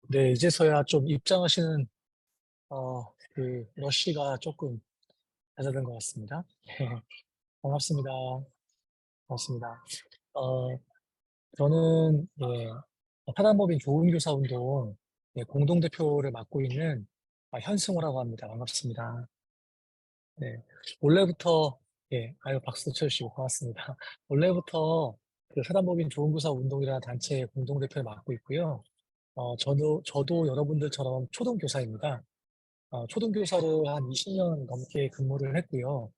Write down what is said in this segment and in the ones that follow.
네, 이제서야 좀 입장하시는 러쉬가 조금 잦아든 것 같습니다. 반갑습니다. 반갑습니다. 어, 저는 사단법인 좋은교사 운동 공동대표를 맡고 있는 현승호라고 합니다. 반갑습니다. 네, 원래부터 아유 박수 쳐주시고 고맙습니다. 원래부터 그 사단법인 좋은교사 운동이라는 단체의 공동대표를 맡고 있고요. 저도 여러분들처럼 초등교사입니다. 초등교사를 한 20년 넘게 근무를 했고요.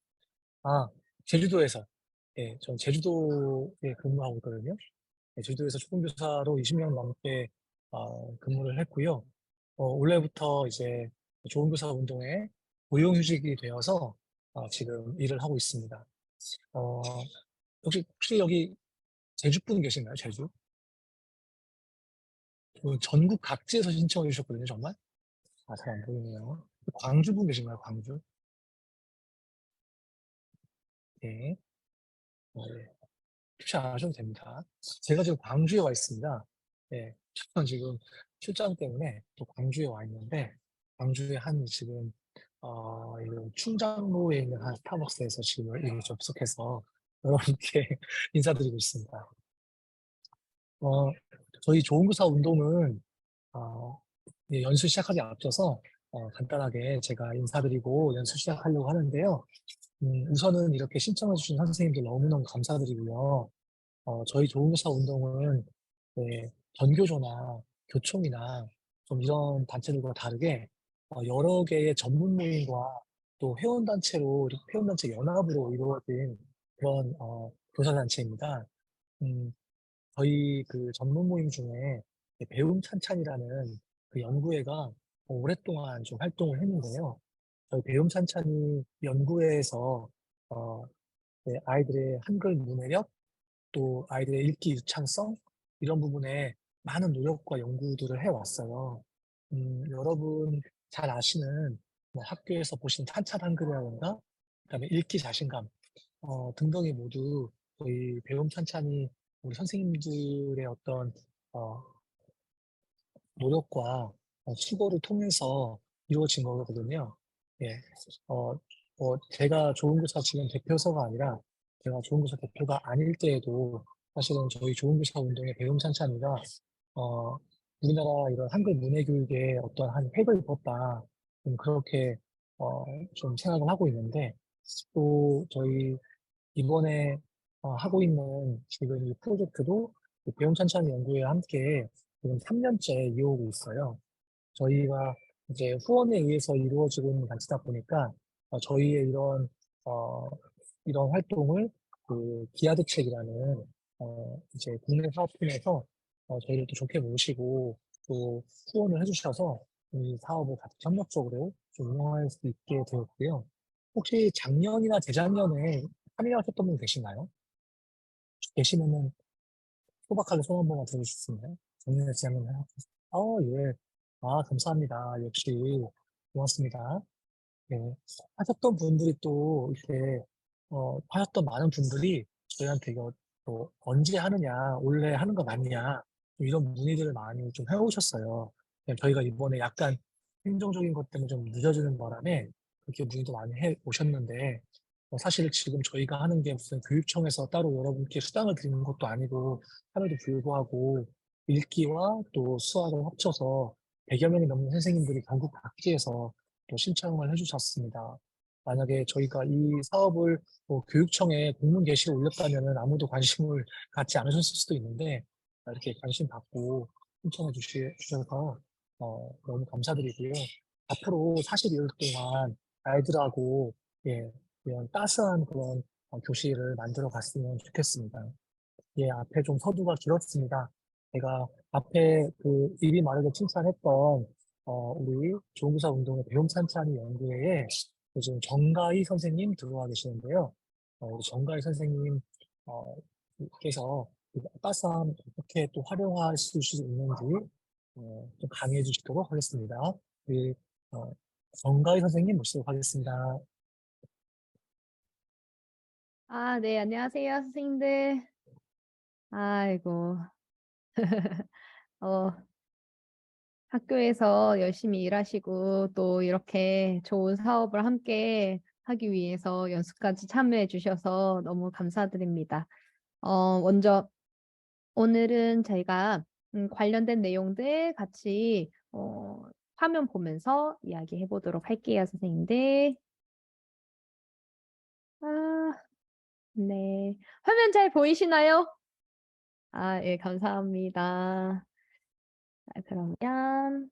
아, 제주도에서, 전 제주도에 근무하고 있거든요. 네, 제주도에서 초등교사로 20년 넘게 근무를 했고요. 올해부터 이제 좋은교사 운동에 고용휴직이 되어서 지금 일을 하고 있습니다. 어, 혹시 여기 제주 분 계신가요? 제주? 전국 각지에서 신청해 주셨거든요, 정말? 잘 안 보이네요. 광주 분 계신가요, 광주? 네. 네. 혹시 안 하셔도 됩니다. 제가 지금 광주에 와 있습니다. 네, 저는 지금 출장 때문에 또 광주에 와 있는데, 광주에 한 지금, 이 충장로에 있는 한 스타벅스에서 지금 이렇게 접속해서 여러분께 인사드리고 있습니다. 어, 저희 좋은교사 운동은, 어, 연수 시작하기 앞서서 간단하게 제가 인사드리고 연수 시작하려고 하는데요. 우선은 이렇게 신청해주신 선생님들 너무너무 감사드리고요. 저희 조은교사 운동은 전교조나 교총이나 좀 이런 단체들과 다르게 여러 개의 전문 모임과 또 회원단체로, 회원단체 연합으로 이루어진 그런 교사단체입니다. 음, 저희 그 전문 모임 중에 배움 찬찬이라는 그 연구회가 오랫동안 좀 활동을 했는데요. 저희 배움 찬찬이 연구회에서 어, 아이들의 한글 문해력 또 아이들의 읽기 유창성 이런 부분에 많은 노력과 연구들을 해왔어요. 여러분 잘 아시는 뭐 학교에서 보신 탄탄 한글이라든가 그다음에 읽기 자신감 등등이 모두 저희 배움 찬찬이 우리 선생님들의 어떤 어, 노력과 수고를 통해서 이루어진 거거든요. 예. 어, 제가 좋은교사 지금 대표서가 아니라 제가 좋은교사 대표가 아닐 때에도 사실은 저희 좋은교사 운동의 배움 찬찬이가 어, 우리나라 이런 한글 문해 교육에 어떤 한 획을 그었다. 그렇게 어, 좀 생각을 하고 있는데 또 저희 이번에 하고 있는 지금 이 프로젝트도 그 배움 찬찬이 연구회 함께 지금 3년째 이어오고 있어요. 저희가 이제 후원에 의해서 이루어지고 있는 단체다 보니까 저희의 어, 이런 활동을 그 기아대책이라는 이제 국내 사업팀에서 저희를 또 좋게 모시고 또 후원을 해주셔서 이 사업을 같이 협력적으로 좀 운영할 수 있게 되었고요. 혹시 작년이나 재작년에 참여하셨던 분 계신가요? 계시면은 소박하게 소원 한 번만 들어주실 수 있나요? 작년에 재작년에. 예. 감사합니다. 역시 고맙습니다. 네. 하셨던 분들이 또 이렇게 하셨던 많은 분들이 저희한테 이거 또 언제 하느냐, 원래 하는 거 맞냐 좀 이런 문의들을 많이 좀 해오셨어요. 저희가 이번에 약간 행정적인 것 때문에 좀 늦어지는 바람에 그렇게 문의도 많이 해 오셨는데 사실 지금 저희가 하는 게 무슨 교육청에서 따로 여러분께 수당을 드리는 것도 아니고 함에도 불구하고 읽기와 또 수학을 합쳐서 100여 명이 넘는 선생님들이 전국 각지에서 또 신청을 해주셨습니다. 만약에 저희가 이 사업을 뭐 교육청에 공문 게시를 올렸다면 아무도 관심을 갖지 않으셨을 수도 있는데 이렇게 관심 갖고 신청해 주셔서 너무 감사드리고요. 앞으로 40일 동안 아이들하고 이런 따스한 그런 교실을 만들어 갔으면 좋겠습니다. 앞에 좀 서두가 길었습니다. 제가 앞에 그 입이 마르게 칭찬했던 우리 조교사 운동의 배움 찬찬이 연구회에 요즘 정가희 선생님 들어와 계시는데요. 우리 정가희 선생님 께서 이 따스함 어떻게 또 활용할 수 있는지 좀 강의해 주시도록 하겠습니다. 우리 어, 정가희 선생님 모시도록 하겠습니다. 아, 네, 안녕하세요, 선생님들. 아이고, 어, 학교에서 열심히 일하시고 또 이렇게 좋은 사업을 함께 하기 위해서 연수까지 참여해 주셔서 너무 감사드립니다. 먼저 오늘은 저희가 관련된 내용들 같이 화면 보면서 이야기해 보도록 할게요, 선생님들. 아, 네. 화면 잘 보이시나요? 아, 예, 감사합니다. 자, 그러면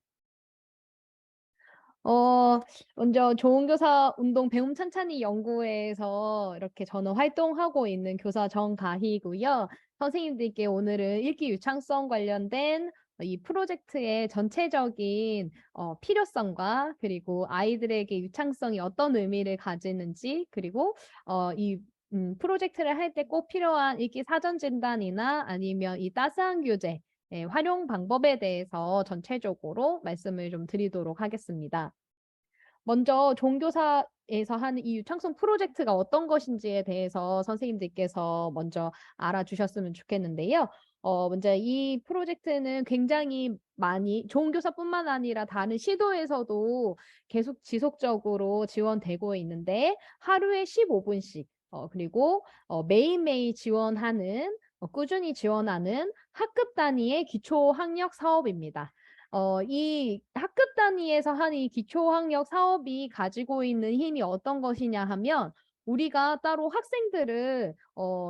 먼저 좋은 교사 운동 배움 찬찬히 연구회에서 이렇게 저는 활동하고 있는 교사 정가희고요. 선생님들께 오늘은 읽기 유창성 관련된 이 프로젝트의 전체적인 필요성과 그리고 아이들에게 유창성이 어떤 의미를 가지는지 그리고 이 프로젝트를 할 때 꼭 필요한 읽기 사전 진단이나 아니면 이 따스한 교재 활용 방법에 대해서 전체적으로 말씀을 좀 드리도록 하겠습니다. 먼저 종교사에서 하는 이 유창성 프로젝트가 어떤 것인지에 대해서 선생님들께서 먼저 알아주셨으면 좋겠는데요. 먼저 이 프로젝트는 굉장히 많이 종교사뿐만 아니라 다른 시도에서도 계속 지속적으로 지원되고 있는데 하루에 15분씩 그리고 매일매일 지원하는 꾸준히 지원하는 학급 단위의 기초학력 사업입니다. 이 학급 단위에서 하는 이 기초학력 사업이 가지고 있는 힘이 어떤 것이냐 하면 우리가 따로 학생들을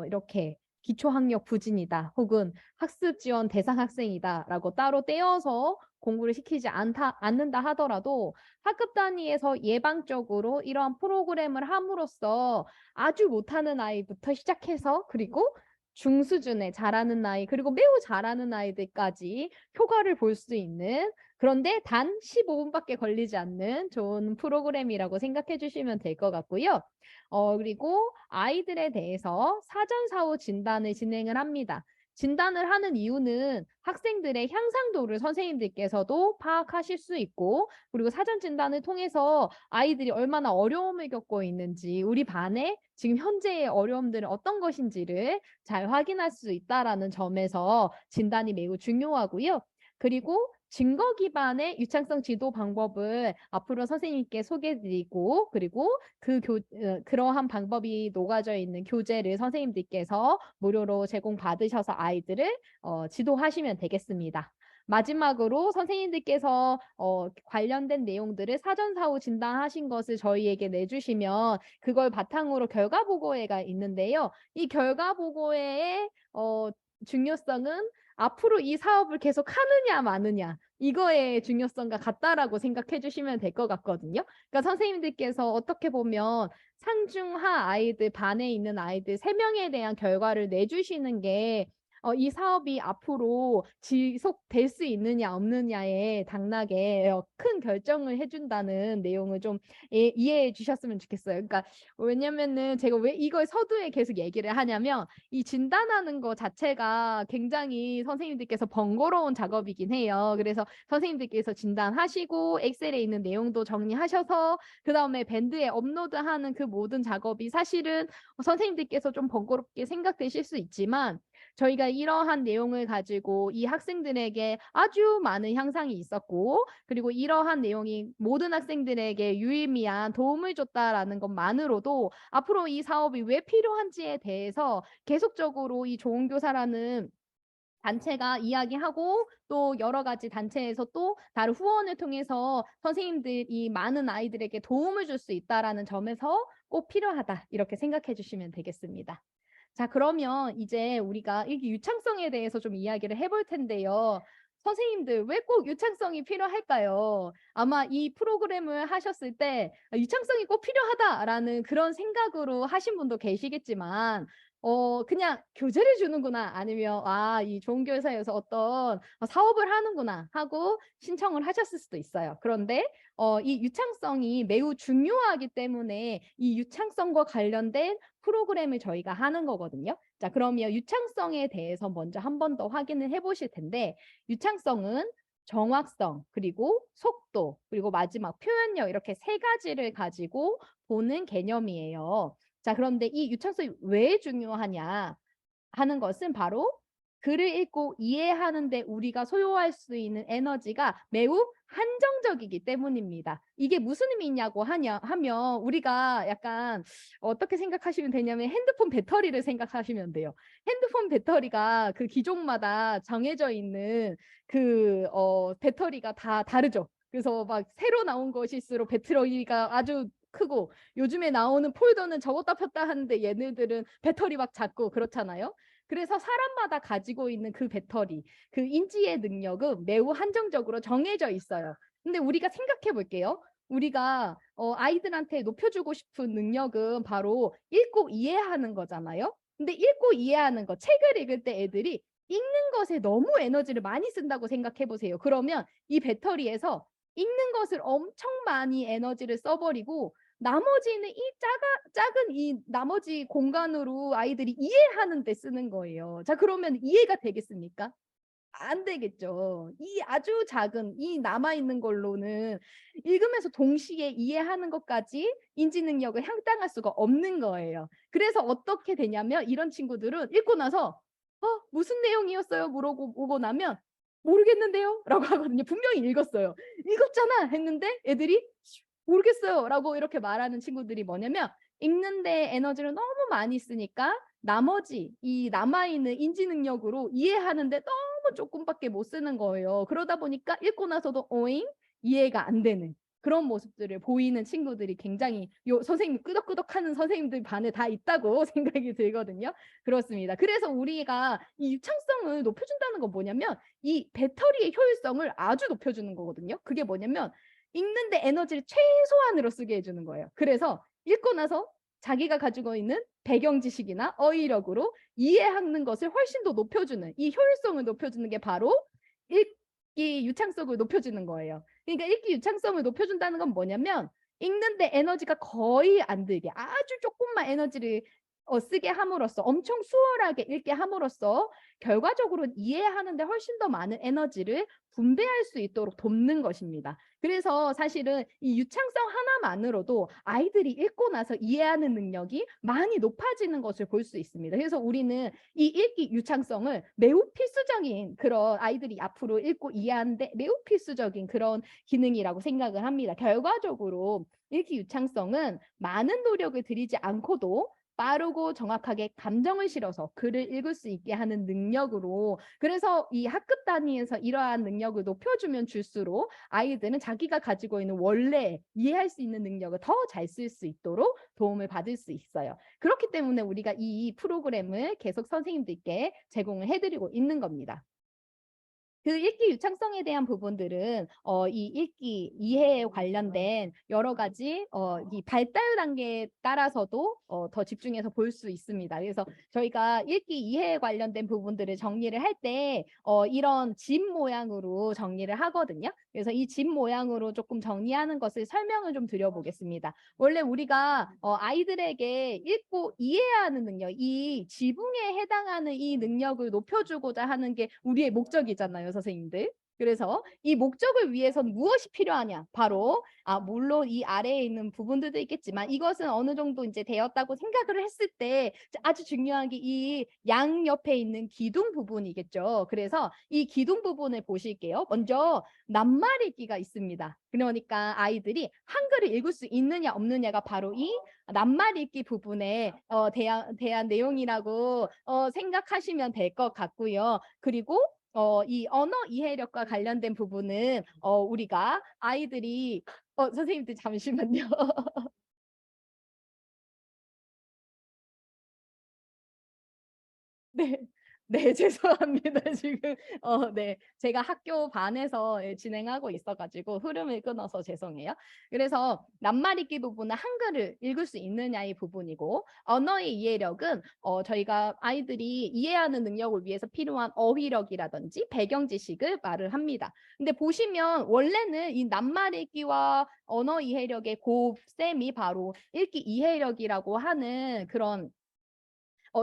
이렇게 기초학력 부진이다 혹은 학습 지원 대상 학생이다라고 따로 떼어서 공부를 시키지 않는다 하더라도 학급 단위에서 예방적으로 이러한 프로그램을 함으로써 아주 못하는 아이부터 시작해서 그리고 중수준에 잘하는 아이 그리고 매우 잘하는 아이들까지 효과를 볼 수 있는 그런데 단 15분밖에 걸리지 않는 좋은 프로그램이라고 생각해 주시면 될 것 같고요. 그리고 아이들에 대해서 사전 사후 진단을 진행을 합니다. 진단을 하는 이유는 학생들의 향상도를 선생님들께서도 파악하실 수 있고 그리고 사전 진단을 통해서 아이들이 얼마나 어려움을 겪고 있는지 우리 반에 지금 현재의 어려움들은 어떤 것인지를 잘 확인할 수 있다라는 점에서 진단이 매우 중요하고요. 그리고 증거 기반의 유창성 지도 방법을 앞으로 선생님께 소개해드리고 그리고 그러한 방법이 녹아져 있는 교재를 선생님들께서 무료로 제공받으셔서 아이들을 지도하시면 되겠습니다. 마지막으로 선생님들께서 관련된 내용들을 사전 사후 진단하신 것을 저희에게 내주시면 그걸 바탕으로 결과 보고회가 있는데요. 이 결과 보고회의 중요성은 앞으로 이 사업을 계속 하느냐 마느냐 이거의 중요성과 같다라고 생각해 주시면 될 것 같거든요. 그러니까 선생님들께서 어떻게 보면 상중하 아이들 반에 있는 아이들 3명에 대한 결과를 내주시는 게 이 사업이 앞으로 지속될 수 있느냐 없느냐에 당락에 큰 결정을 해준다는 내용을 좀 이해해 주셨으면 좋겠어요. 그러니까 왜냐면은 제가 왜 이걸 서두에 계속 얘기를 하냐면 이 진단하는 거 자체가 굉장히 선생님들께서 번거로운 작업이긴 해요. 그래서 선생님들께서 진단하시고 엑셀에 있는 내용도 정리하셔서 그다음에 밴드에 업로드하는 그 모든 작업이 사실은 선생님들께서 좀 번거롭게 생각되실 수 있지만 저희가 이러한 내용을 가지고 이 학생들에게 아주 많은 향상이 있었고 그리고 이러한 내용이 모든 학생들에게 유의미한 도움을 줬다라는 것만으로도 앞으로 이 사업이 왜 필요한지에 대해서 계속적으로 이 좋은 교사라는 단체가 이야기하고 또 여러 가지 단체에서 또 다른 후원을 통해서 선생님들이 많은 아이들에게 도움을 줄 수 있다라는 점에서 꼭 필요하다 이렇게 생각해 주시면 되겠습니다. 자, 그러면 이제 우리가 이 유창성에 대해서 좀 이야기를 해볼 텐데요. 선생님들 왜 꼭 유창성이 필요할까요? 아마 이 프로그램을 하셨을 때 유창성이 꼭 필요하다라는 그런 생각으로 하신 분도 계시겠지만 그냥 교재를 주는구나 아니면 이 좋은 교사에서 어떤 사업을 하는구나 하고 신청을 하셨을 수도 있어요. 그런데 이 유창성이 매우 중요하기 때문에 이 유창성과 관련된 프로그램을 저희가 하는 거거든요. 자, 그러면 유창성에 대해서 먼저 한 번 더 확인을 해보실 텐데 유창성은 정확성, 그리고 속도, 그리고 마지막 표현력 이렇게 3가지를 가지고 보는 개념이에요. 자, 그런데 이 유창성이 왜 중요하냐 하는 것은 바로 글을 읽고 이해하는데 우리가 소요할 수 있는 에너지가 매우 한정적이기 때문입니다. 이게 무슨 의미냐고 하면 우리가 약간 어떻게 생각하시면 되냐면 핸드폰 배터리를 생각하시면 돼요. 핸드폰 배터리가 그 기종마다 정해져 있는 그 배터리가 다 다르죠. 그래서 막 새로 나온 것일수록 배터리가 아주 크고 요즘에 나오는 폴더는 접었다 폈다 하는데 얘네들은 배터리 막 작고 그렇잖아요. 그래서 사람마다 가지고 있는 그 배터리, 그 인지의 능력은 매우 한정적으로 정해져 있어요. 근데 우리가 생각해 볼게요. 우리가 아이들한테 높여주고 싶은 능력은 바로 읽고 이해하는 거잖아요. 근데 읽고 이해하는 거, 책을 읽을 때 애들이 읽는 것에 너무 에너지를 많이 쓴다고 생각해 보세요. 그러면 이 배터리에서 읽는 것을 엄청 많이 에너지를 써버리고 나머지는 이 작은 이 나머지 공간으로 아이들이 이해하는 데 쓰는 거예요. 자, 그러면 이해가 되겠습니까? 안 되겠죠. 이 아주 작은 이 남아있는 걸로는 읽으면서 동시에 이해하는 것까지 인지 능력을 향당할 수가 없는 거예요. 그래서 어떻게 되냐면 이런 친구들은 읽고 나서 무슨 내용이었어요? 물어보고 나면 모르겠는데요? 라고 하거든요. 분명히 읽었어요. 읽었잖아! 했는데 애들이 모르겠어요. 라고 이렇게 말하는 친구들이 뭐냐면 읽는데 에너지를 너무 많이 쓰니까 나머지 이 남아있는 인지 능력으로 이해하는데 너무 조금밖에 못 쓰는 거예요. 그러다 보니까 읽고 나서도 오잉? 이해가 안 되는 그런 모습들을 보이는 친구들이 굉장히 선생님 끄덕끄덕하는 선생님들 반에 다 있다고 생각이 들거든요. 그렇습니다. 그래서 우리가 이 유창성을 높여준다는 건 뭐냐면 이 배터리의 효율성을 아주 높여주는 거거든요. 그게 뭐냐면 읽는데 에너지를 최소한으로 쓰게 해주는 거예요. 그래서 읽고 나서 자기가 가지고 있는 배경 지식이나 어휘력으로 이해하는 것을 훨씬 더 높여주는 이 효율성을 높여주는 게 바로 읽기 유창성을 높여주는 거예요. 그러니까 읽기 유창성을 높여준다는 건 뭐냐면 읽는데 에너지가 거의 안 들게 아주 조금만 에너지를 쓰게 함으로써 엄청 수월하게 읽게 함으로써 결과적으로 이해하는데 훨씬 더 많은 에너지를 분배할 수 있도록 돕는 것입니다. 그래서 사실은 이 유창성 하나만으로도 아이들이 읽고 나서 이해하는 능력이 많이 높아지는 것을 볼 수 있습니다. 그래서 우리는 이 읽기 유창성을 매우 필수적인 그런 아이들이 앞으로 읽고 이해하는데 매우 필수적인 그런 기능이라고 생각을 합니다. 결과적으로 읽기 유창성은 많은 노력을 들이지 않고도 빠르고 정확하게 감정을 실어서 글을 읽을 수 있게 하는 능력으로 그래서 이 학급 단위에서 이러한 능력을 높여주면 줄수록 아이들은 자기가 가지고 있는 원래 이해할 수 있는 능력을 더 잘 쓸 수 있도록 도움을 받을 수 있어요. 그렇기 때문에 우리가 이 프로그램을 계속 선생님들께 제공을 해드리고 있는 겁니다. 그 읽기 유창성에 대한 부분들은 이 읽기 이해에 관련된 여러 가지 이 발달 단계에 따라서도 더 집중해서 볼 수 있습니다. 그래서 저희가 읽기 이해에 관련된 부분들을 정리를 할 때 이런 집 모양으로 정리를 하거든요. 그래서 이 집 모양으로 조금 정리하는 것을 설명을 좀 드려보겠습니다. 원래 우리가 아이들에게 읽고 이해하는 능력, 이 지붕에 해당하는 이 능력을 높여주고자 하는 게 우리의 목적이잖아요, 선생님들. 그래서 이 목적을 위해서는 무엇이 필요하냐? 바로 물론 이 아래에 있는 부분들도 있겠지만 이것은 어느 정도 이제 되었다고 생각을 했을 때 아주 중요한 게 이 양 옆에 있는 기둥 부분이겠죠. 그래서 이 기둥 부분을 보실게요. 먼저 낱말읽기가 있습니다. 그러니까 아이들이 한글을 읽을 수 있느냐 없느냐가 바로 이 낱말읽기 부분에 대한 내용이라고 생각하시면 될 것 같고요. 그리고 이 언어 이해력과 관련된 부분은 우리가 아이들이 선생님들 잠시만요. 네. 네, 죄송합니다. 지금 네. 제가 학교 반에서 진행하고 있어 가지고 흐름을 끊어서 죄송해요. 그래서 낱말읽기 부분은 한글을 읽을 수 있느냐의 부분이고 언어의 이해력은 저희가 아이들이 이해하는 능력을 위해서 필요한 어휘력이라든지 배경 지식을 말을 합니다. 근데 보시면 원래는 이 낱말읽기와 언어 이해력의 곱셈이 바로 읽기 이해력이라고 하는 그런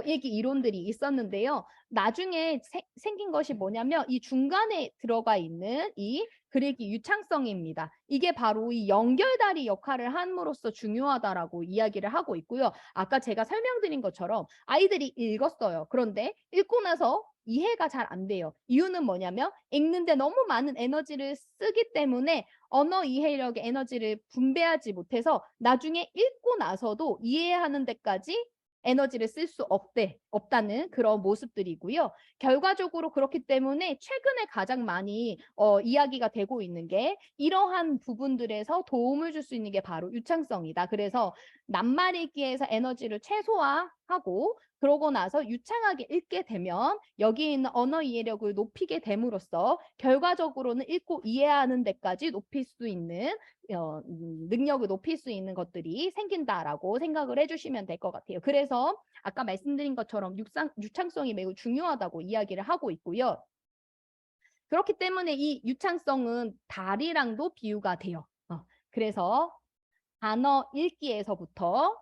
읽기 이론들이 있었는데요. 나중에 생긴 것이 뭐냐면 이 중간에 들어가 있는 이 글읽기 유창성입니다. 이게 바로 이 연결다리 역할을 함으로써 중요하다라고 이야기를 하고 있고요. 아까 제가 설명드린 것처럼 아이들이 읽었어요. 그런데 읽고 나서 이해가 잘 안 돼요. 이유는 뭐냐면 읽는데 너무 많은 에너지를 쓰기 때문에 언어 이해력의 에너지를 분배하지 못해서 나중에 읽고 나서도 이해하는 데까지 에너지를 쓸 수 없다는 그런 모습들이고요. 결과적으로 그렇기 때문에 최근에 가장 많이 이야기가 되고 있는 게 이러한 부분들에서 도움을 줄 수 있는 게 바로 유창성이다. 그래서 낱말 읽기에서 에너지를 최소화하고 그러고 나서 유창하게 읽게 되면 여기 있는 언어 이해력을 높이게 됨으로써 결과적으로는 읽고 이해하는 데까지 높일 수 있는 능력을 높일 수 있는 것들이 생긴다라고 생각을 해주시면 될 것 같아요. 그래서 아까 말씀드린 것처럼 유창성이 매우 중요하다고 이야기를 하고 있고요. 그렇기 때문에 이 유창성은 달이랑도 비유가 돼요. 그래서 단어 읽기에서부터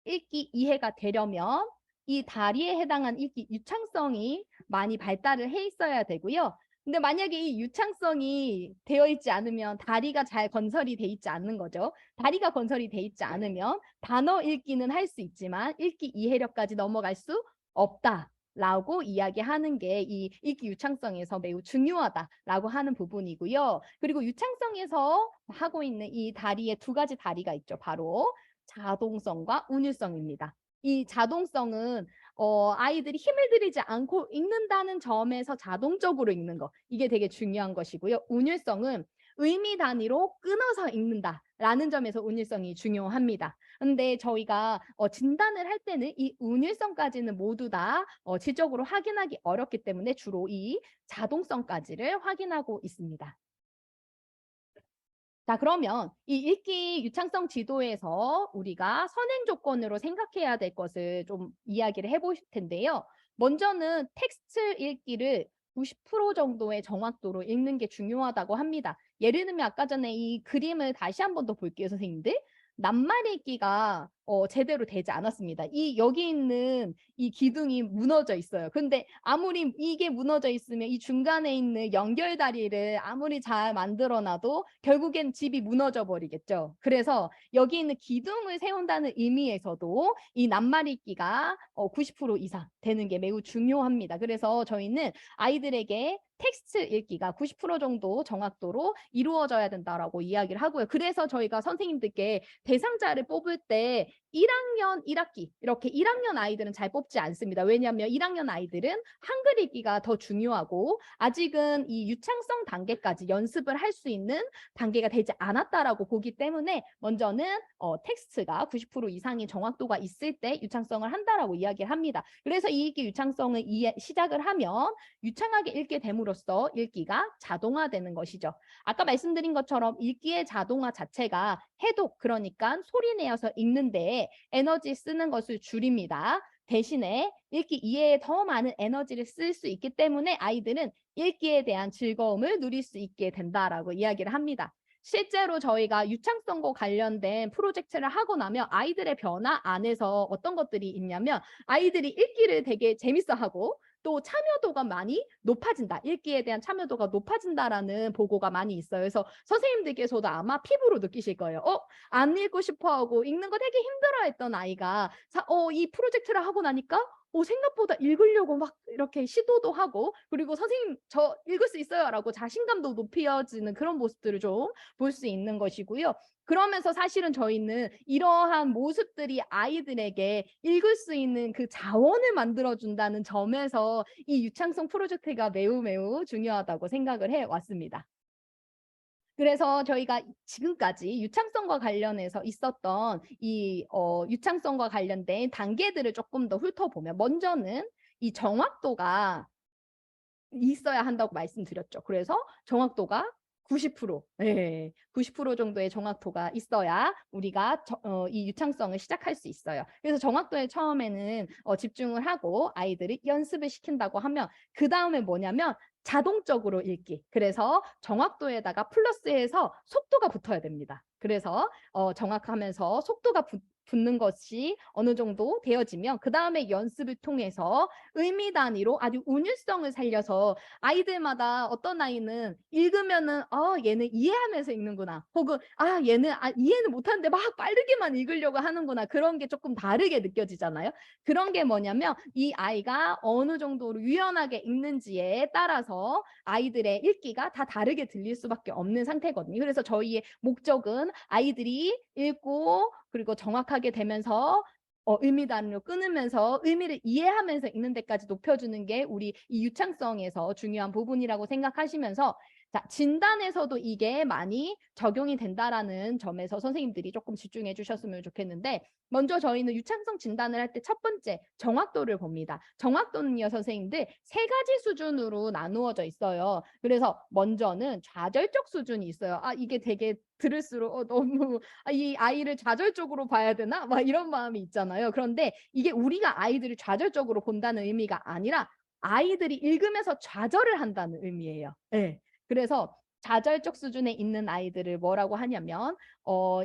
읽기 이해가 되려면 이 다리에 해당한 읽기 유창성이 많이 발달을 해 있어야 되고요. 근데 만약에 이 유창성이 되어 있지 않으면 다리가 잘 건설이 돼 있지 않는 거죠. 다리가 건설이 돼 있지 않으면 단어 읽기는 할 수 있지만 읽기 이해력까지 넘어갈 수 없다라고 이야기하는 게 이 읽기 유창성에서 매우 중요하다라고 하는 부분이고요. 그리고 유창성에서 하고 있는 이 다리에 두 가지 다리가 있죠. 바로 자동성과 운율성입니다. 이 자동성은 아이들이 힘을 들이지 않고 읽는다는 점에서 자동적으로 읽는 거. 이게 되게 중요한 것이고요. 운율성은 의미 단위로 끊어서 읽는다라는 점에서 운율성이 중요합니다. 근데 저희가 진단을 할 때는 이 운율성까지는 모두 다 질적으로 확인하기 어렵기 때문에 주로 이 자동성까지를 확인하고 있습니다. 자, 그러면 이 읽기 유창성 지도에서 우리가 선행 조건으로 생각해야 될 것을 좀 이야기를 해볼 텐데요. 먼저는 텍스트 읽기를 90% 정도의 정확도로 읽는 게 중요하다고 합니다. 예를 들면 아까 전에 이 그림을 다시 한 번 더 볼게요, 선생님들. 낱말 읽기가 제대로 되지 않았습니다. 여기 있는 이 기둥이 무너져 있어요. 근데 아무리 이게 무너져 있으면 이 중간에 있는 연결다리를 아무리 잘 만들어 놔도 결국엔 집이 무너져 버리겠죠. 그래서 여기 있는 기둥을 세운다는 의미에서도 이 낱말 읽기가 90% 이상 되는 게 매우 중요합니다. 그래서 저희는 아이들에게 텍스트 읽기가 90% 정도 정확도로 이루어져야 된다라고 이야기를 하고요. 그래서 저희가 선생님들께 대상자를 뽑을 때 1학년 1학기 이렇게 1학년 아이들은 잘 뽑지 않습니다. 왜냐하면 1학년 아이들은 한글 읽기가 더 중요하고 아직은 이 유창성 단계까지 연습을 할 수 있는 단계가 되지 않았다라고 보기 때문에 먼저는 텍스트가 90% 이상의 정확도가 있을 때 유창성을 한다라고 이야기를 합니다. 그래서 이 읽기 유창성을 시작을 하면 유창하게 읽게 됨으로써 읽기가 자동화되는 것이죠. 아까 말씀드린 것처럼 읽기의 자동화 자체가 해독, 그러니까 소리 내어서 읽는데 에너지 쓰는 것을 줄입니다. 대신에 읽기 이해에 더 많은 에너지를 쓸 수 있기 때문에 아이들은 읽기에 대한 즐거움을 누릴 수 있게 된다라고 이야기를 합니다. 실제로 저희가 유창성과 관련된 프로젝트를 하고 나면 아이들의 변화 안에서 어떤 것들이 있냐면 아이들이 읽기를 되게 재밌어하고 또 참여도가 많이 높아진다. 읽기에 대한 참여도가 높아진다라는 보고가 많이 있어요. 그래서 선생님들께서도 아마 피부로 느끼실 거예요. 안 읽고 싶어하고 읽는 거 되게 힘들어했던 아이가 이 프로젝트를 하고 나니까 생각보다 읽으려고 막 이렇게 시도도 하고 그리고 선생님 저 읽을 수 있어요라고 자신감도 높여지는 그런 모습들을 좀 볼 수 있는 것이고요. 그러면서 사실은 저희는 이러한 모습들이 아이들에게 읽을 수 있는 그 자원을 만들어준다는 점에서 이 유창성 프로젝트가 매우 중요하다고 생각을 해왔습니다. 그래서 저희가 지금까지 유창성과 관련해서 있었던 이 유창성과 관련된 단계들을 조금 더 훑어보면 먼저는 이 정확도가 있어야 한다고 말씀드렸죠. 그래서 정확도가 90%, 네, 90% 정도의 정확도가 있어야 우리가 이 유창성을 시작할 수 있어요. 그래서 정확도에 처음에는 집중을 하고 아이들이 연습을 시킨다고 하면 그 다음에 뭐냐면 자동적으로 읽기. 그래서 정확도에다가 플러스해서 속도가 붙어야 됩니다. 그래서 정확하면서 속도가 붙는 것이 어느 정도 되어지면 그다음에 연습을 통해서 의미 단위로 아주 운율성을 살려서 아이들마다 어떤 아이는 읽으면은 얘는 이해하면서 읽는구나. 혹은 얘는 이해는 못하는데 막 빠르게만 읽으려고 하는구나. 그런 게 조금 다르게 느껴지잖아요. 그런 게 뭐냐면 이 아이가 어느 정도로 유연하게 읽는지에 따라서 아이들의 읽기가 다 다르게 들릴 수밖에 없는 상태거든요. 그래서 저희의 목적은 아이들이 읽고 그리고 정확하게 되면서 의미단으로 끊으면서 의미를 이해하면서 읽는 데까지 높여주는 게 우리 이 유창성에서 중요한 부분이라고 생각하시면서 자, 진단에서도 이게 많이 적용이 된다라는 점에서 선생님들이 조금 집중해 주셨으면 좋겠는데 먼저 저희는 유창성 진단을 할 때 첫 번째 정확도를 봅니다. 정확도는요, 선생님들 세 가지 수준으로 나누어져 있어요. 그래서 먼저는 좌절적 수준이 있어요. 이게 되게 들을수록 너무 이 아이를 좌절적으로 봐야 되나? 막 이런 마음이 있잖아요. 그런데 이게 우리가 아이들을 좌절적으로 본다는 의미가 아니라 아이들이 읽으면서 좌절을 한다는 의미예요. 네. 그래서 좌절적 수준에 있는 아이들을 뭐라고 하냐면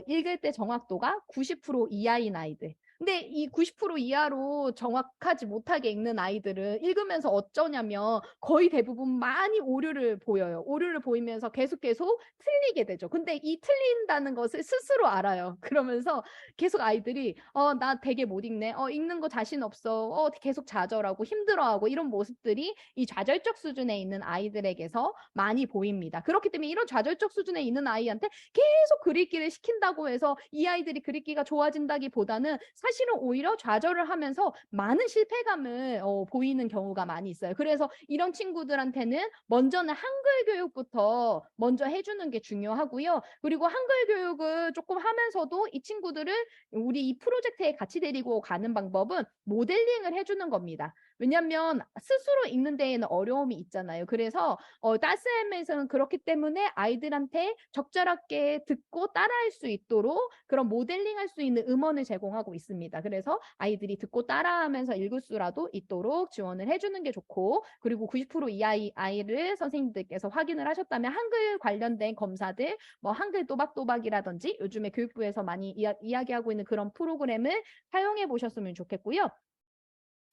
읽을 때 정확도가 90% 이하인 아이들. 근데 이 90% 이하로 정확하지 못하게 읽는 아이들은 읽으면서 어쩌냐면 거의 대부분 많이 오류를 보여요. 오류를 보이면서 계속 틀리게 되죠. 근데 이 틀린다는 것을 스스로 알아요. 그러면서 계속 아이들이 나 되게 못 읽네. 읽는 거 자신 없어. 계속 좌절하고 힘들어하고 이런 모습들이 이 좌절적 수준에 있는 아이들에게서 많이 보입니다. 그렇기 때문에 이런 좌절적 수준에 있는 아이한테 계속 글읽기를 시킨다고 해서 이 아이들이 글읽기가 좋아진다기보다는 사실은 오히려 좌절을 하면서 많은 실패감을 보이는 경우가 많이 있어요. 그래서 이런 친구들한테는 먼저는 한글 교육부터 먼저 해주는 게 중요하고요. 그리고 한글 교육을 조금 하면서도 이 친구들을 우리 이 프로젝트에 같이 데리고 가는 방법은 모델링을 해주는 겁니다. 왜냐하면 스스로 읽는 데에는 어려움이 있잖아요. 그래서 따스엠에서는 그렇기 때문에 아이들한테 적절하게 듣고 따라할 수 있도록 그런 모델링할 수 있는 음원을 제공하고 있습니다. 그래서 아이들이 듣고 따라하면서 읽을 수라도 있도록 지원을 해주는 게 좋고 그리고 90% 이하의 아이를 선생님들께서 확인을 하셨다면 한글 관련된 검사들 뭐 한글 또박또박이라든지 요즘에 교육부에서 많이 이야기하고 있는 그런 프로그램을 사용해 보셨으면 좋겠고요.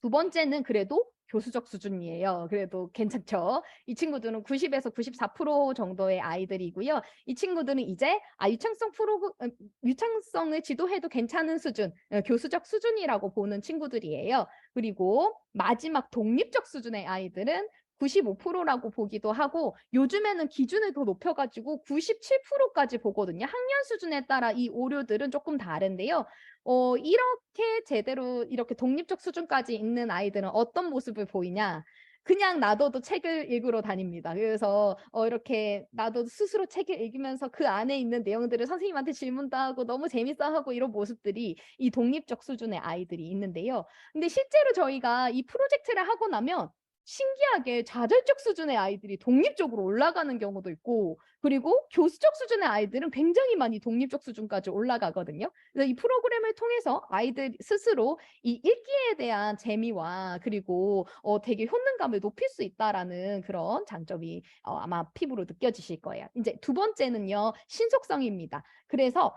두 번째는 그래도 교수적 수준이에요. 그래도 괜찮죠. 이 친구들은 90에서 94% 정도의 아이들이고요. 이 친구들은 이제 유창성을 지도해도 괜찮은 수준, 교수적 수준이라고 보는 친구들이에요. 그리고 마지막 독립적 수준의 아이들은 95%라고 보기도 하고 요즘에는 기준을 더 높여가지고 97%까지 보거든요. 학년 수준에 따라 이 오류들은 조금 다른데요. 이렇게 제대로 이렇게 독립적 수준까지 있는 아이들은 어떤 모습을 보이냐? 그냥 놔둬도 책을 읽으러 다닙니다. 그래서 이렇게 놔둬도 스스로 책을 읽으면서 그 안에 있는 내용들을 선생님한테 질문도 하고 너무 재밌어하고 이런 모습들이 이 독립적 수준의 아이들이 있는데요. 근데 실제로 저희가 이 프로젝트를 하고 나면 신기하게 좌절적 수준의 아이들이 독립적으로 올라가는 경우도 있고 그리고 교수적 수준의 아이들은 굉장히 많이 독립적 수준까지 올라가거든요. 그래서 이 프로그램을 통해서 아이들 스스로 이 읽기에 대한 재미와 그리고 되게 효능감을 높일 수 있다라는 그런 장점이 아마 피부로 느껴지실 거예요. 이제 두 번째는요. 신속성입니다. 그래서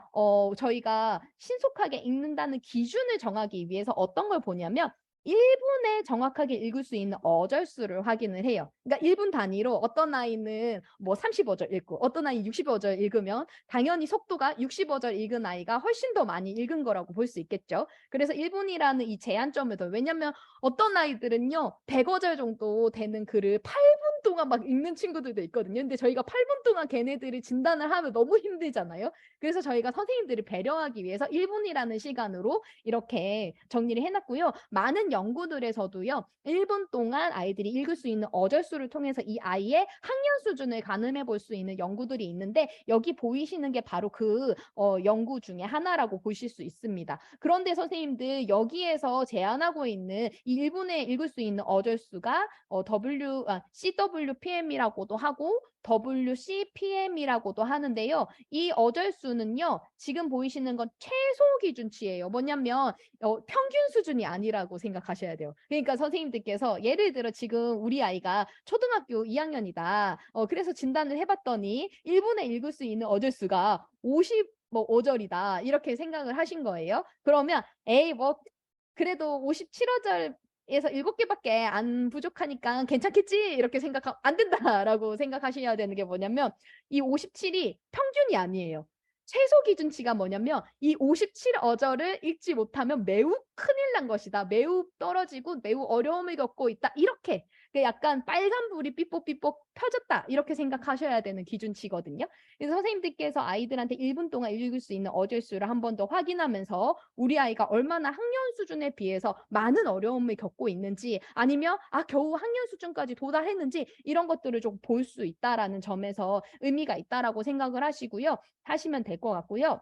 저희가 신속하게 읽는다는 기준을 정하기 위해서 어떤 걸 보냐면 1분에 정확하게 읽을 수 있는 어절수를 확인을 해요. 그러니까 1분 단위로 어떤 아이는 뭐 30어절 읽고 어떤 아이 60어절 읽으면 당연히 속도가 60어절 읽은 아이가 훨씬 더 많이 읽은 거라고 볼 수 있겠죠. 그래서 1분이라는 이 제한점을 둬요. 왜냐면 어떤 아이들은요. 100어절 정도 되는 글을 8분 동안 막 읽는 친구들도 있거든요. 근데 저희가 8분 동안 걔네들을 진단을 하면 너무 힘들잖아요. 그래서 저희가 선생님들을 배려하기 위해서 1분이라는 시간으로 이렇게 정리를 해놨고요. 많은 연구들에서도요. 1분 동안 아이들이 읽을 수 있는 어절수를 통해서 이 아이의 학년 수준을 가늠해 볼 수 있는 연구들이 있는데 여기 보이시는 게 바로 그 연구 중에 하나라고 보실 수 있습니다. 그런데 선생님들 여기에서 제안하고 있는 이 1분에 읽을 수 있는 어절수가 CWPM이라고도 하고 WCPM이라고도 하는데요. 이 어절수는요. 지금 보이시는 건 최소 기준치예요. 뭐냐면 평균 수준이 아니라고 생각하셔야 돼요. 그러니까 선생님들께서 예를 들어 지금 우리 아이가 초등학교 2학년이다. 그래서 진단을 해봤더니 1분에 읽을 수 있는 어절수가 뭐 5절이다. 이렇게 생각을 하신 거예요. 그러면 에이 뭐 그래도 57어절에서 7개밖에 안 부족하니까 괜찮겠지 이렇게 생각하 안 된다라고 생각하셔야 되는 게 뭐냐면 이 57이 평균이 아니에요. 최소 기준치가 뭐냐면 이 57어절을 읽지 못하면 매우 큰일 난 것이다. 매우 떨어지고 매우 어려움을 겪고 있다. 이렇게 약간 빨간불이 삐뽀삐뽀 펴졌다. 이렇게 생각하셔야 되는 기준치거든요. 그래서 선생님들께서 아이들한테 1분 동안 읽을 수 있는 어절 수를 한 번 더 확인하면서 우리 아이가 얼마나 학년 수준에 비해서 많은 어려움을 겪고 있는지 아니면 겨우 학년 수준까지 도달했는지 이런 것들을 좀 볼 수 있다라는 점에서 의미가 있다라고 생각을 하시고요. 하시면 될 것 같고요.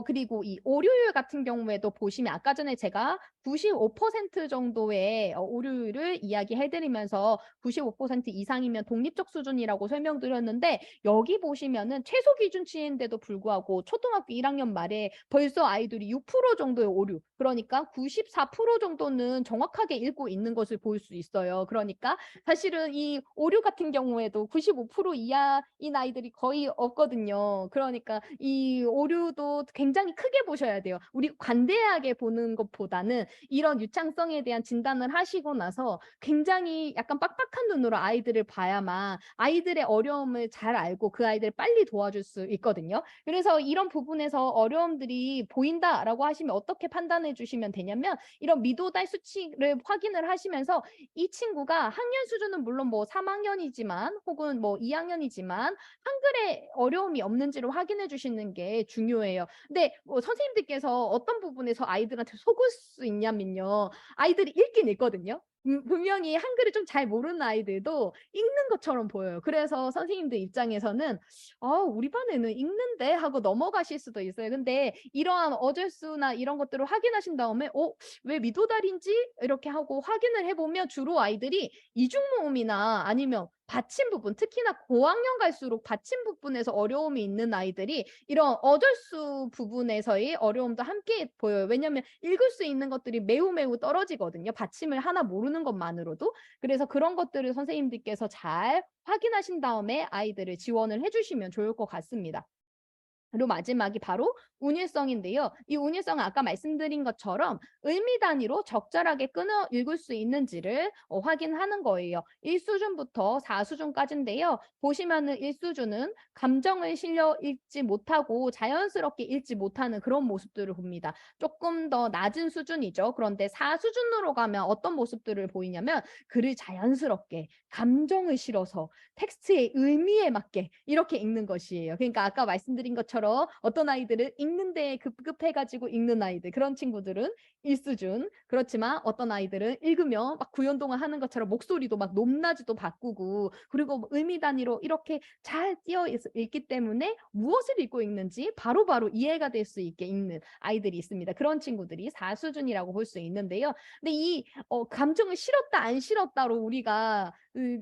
그리고 이 오류율 같은 경우에도 보시면 아까 전에 제가 95% 정도의 오류율을 이야기해 드리면서 95% 이상이면 독립적 수준이라고 설명드렸는데 여기 보시면은 최소 기준치인데도 불구하고 초등학교 1학년 말에 벌써 아이들이 6% 정도의 오류, 그러니까 94% 정도는 정확하게 읽고 있는 것을 볼 수 있어요. 그러니까 사실은 이 오류 같은 경우에도 95% 이하인 아이들이 거의 없거든요. 그러니까 이 오류도 굉장히 크게 보셔야 돼요. 우리 관대하게 보는 것보다는 이런 유창성에 대한 진단을 하시고 나서 굉장히 약간 빡빡한 눈으로 아이들을 봐야만 아이들의 어려움을 잘 알고 그 아이들을 빨리 도와줄 수 있거든요. 그래서 이런 부분에서 어려움들이 보인다라고 하시면 어떻게 판단해 주시면 되냐면 이런 미도달 수치를 확인을 하시면서 이 친구가 학년 수준은 물론 뭐 3학년이지만 혹은 뭐 2학년이지만 한글에 어려움이 없는지를 확인해 주시는 게 중요해요. 근데 뭐 선생님들께서 어떤 부분에서 아이들한테 속을 수 있냐면요. 아이들이 읽긴 읽거든요. 분명히 한글을 좀 잘 모르는 아이들도 읽는 것처럼 보여요. 그래서 선생님들 입장에서는 우리 반에는 읽는데 하고 넘어가실 수도 있어요. 근데 이러한 어절수나 이런 것들을 확인하신 다음에 왜 미도달인지 이렇게 하고 확인을 해 보면 주로 아이들이 이중 모음이나 아니면 받침 부분, 특히나 고학년 갈수록 받침 부분에서 어려움이 있는 아이들이 이런 어절수 부분에서의 어려움도 함께 보여요. 왜냐하면 읽을 수 있는 것들이 매우 매우 떨어지거든요. 받침을 하나 모르는 것만으로도. 그래서 그런 것들을 선생님들께서 잘 확인하신 다음에 아이들을 지원을 해주시면 좋을 것 같습니다. 그리고 마지막이 바로 운율성인데요. 이 운율성은 아까 말씀드린 것처럼 의미 단위로 적절하게 끊어 읽을 수 있는지를 확인하는 거예요. 1수준부터 4수준까지인데요. 보시면은 1수준은 감정을 실려 읽지 못하고 자연스럽게 읽지 못하는 그런 모습들을 봅니다. 조금 더 낮은 수준이죠. 그런데 4수준으로 가면 어떤 모습들을 보이냐면 글을 자연스럽게 감정을 실어서 텍스트의 의미에 맞게 이렇게 읽는 것이에요. 그러니까 아까 말씀드린 것처럼 어떤 아이들은 읽는 데에 급급해가지고 읽는 아이들, 그런 친구들은 1수준. 그렇지만 어떤 아이들은 읽으면 막 구연동을 하는 것처럼 목소리도 막 높낮이도 바꾸고 그리고 뭐 의미 단위로 이렇게 잘 띄어 있기 때문에 무엇을 읽고 있는지 바로바로 이해가 될 수 있게 읽는 아이들이 있습니다. 그런 친구들이 4수준이라고 볼 수 있는데요. 근데 이 감정을 실었다 안 실었다로 우리가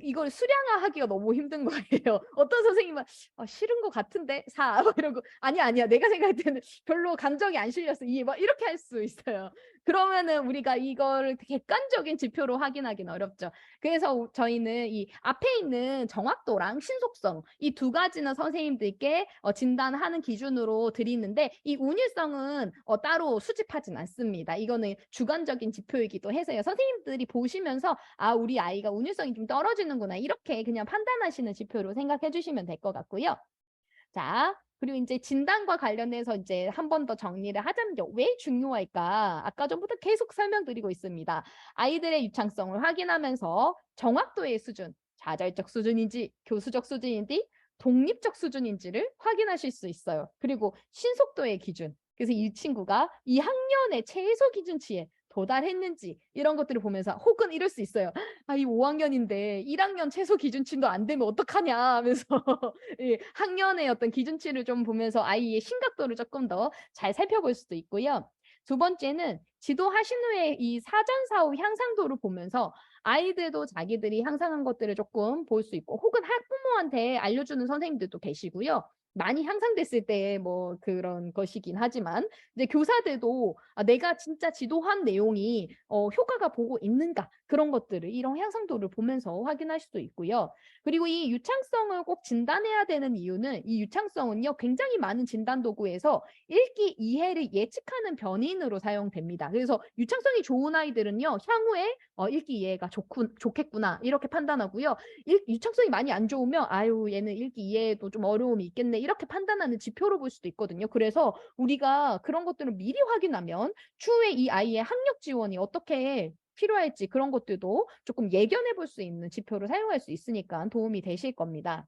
이걸 수량화하기가 너무 힘든 거예요. 어떤 선생님은 싫은 것 같은데 4 이러고 아니야 내가 생각할 때는 별로 감정이 안 실렸어 2 막 이렇게 할 수 있어요. 그러면은 우리가 이거를 객관적인 지표로 확인하기는 어렵죠. 그래서 저희는 이 앞에 있는 정확도랑 신속성 이 두 가지는 선생님들께 진단하는 기준으로 드리는데 이 운율성은 따로 수집하진 않습니다. 이거는 주관적인 지표이기도 해서요. 선생님들이 보시면서 우리 아이가 운율성이 좀 떨어지는구나 이렇게 그냥 판단하시는 지표로 생각해 주시면 될 것 같고요. 자, 그리고 이제 진단과 관련해서 이제 한 번 더 정리를 하자면요. 왜 중요할까? 아까 전부터 계속 설명드리고 있습니다. 아이들의 유창성을 확인하면서 정확도의 수준, 자잘적 수준인지 교수적 수준인지 독립적 수준인지를 확인하실 수 있어요. 그리고 신속도의 기준. 그래서 이 친구가 이 학년의 최소 기준치에 도달했는지 이런 것들을 보면서 혹은 이럴 수 있어요. 이 5학년인데 1학년 최소 기준치도 안 되면 어떡하냐 하면서 예, 학년의 어떤 기준치를 좀 보면서 아이의 심각도를 조금 더 잘 살펴볼 수도 있고요. 두 번째는 지도하신 후에 이 사전사후 향상도를 보면서 아이들도 자기들이 향상한 것들을 조금 볼 수 있고 혹은 학부모한테 알려주는 선생님들도 계시고요. 많이 향상됐을 때 뭐 그런 것이긴 하지만 이제 교사들도 내가 진짜 지도한 내용이 효과가 보고 있는가 그런 것들을 이런 향상도를 보면서 확인할 수도 있고요. 그리고 이 유창성을 꼭 진단해야 되는 이유는 이 유창성은요 굉장히 많은 진단 도구에서 읽기 이해를 예측하는 변인으로 사용됩니다. 그래서 유창성이 좋은 아이들은요 향후에 읽기 이해가 좋겠구나 이렇게 판단하고요. 유창성이 많이 안 좋으면 아유 얘는 읽기 이해에도 좀 어려움이 있겠네 이렇게 판단하는 지표로 볼 수도 있거든요. 그래서 우리가 그런 것들을 미리 확인하면 추후에 이 아이의 학력 지원이 어떻게 필요할지 그런 것들도 조금 예견해 볼 수 있는 지표를 사용할 수 있으니까 도움이 되실 겁니다.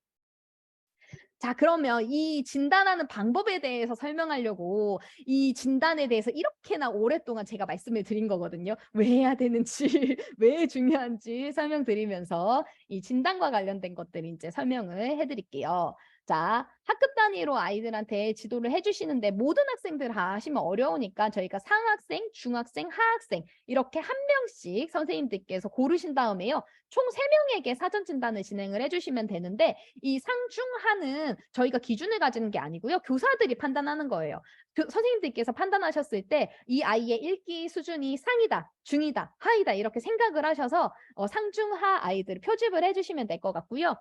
자, 그러면 이 진단하는 방법에 대해서 설명하려고 이 진단에 대해서 이렇게나 오랫동안 제가 말씀을 드린 거거든요. 왜 해야 되는지, 왜 중요한지 설명드리면서 이 진단과 관련된 것들 이제 설명을 해 드릴게요. 자, 학급 단위로 아이들한테 지도를 해 주시는데 모든 학생들 다 하시면 어려우니까 저희가 상학생, 중학생, 하학생 이렇게 한 명씩 선생님들께서 고르신 다음에요. 총 3명에게 사전 진단을 진행을 해 주시면 되는데 이 상중하는 저희가 기준을 가지는 게 아니고요. 교사들이 판단하는 거예요. 선생님들께서 판단하셨을 때 이 아이의 읽기 수준이 상이다, 중이다, 하이다 이렇게 생각을 하셔서 상중하 아이들을 표집을 해 주시면 될 것 같고요.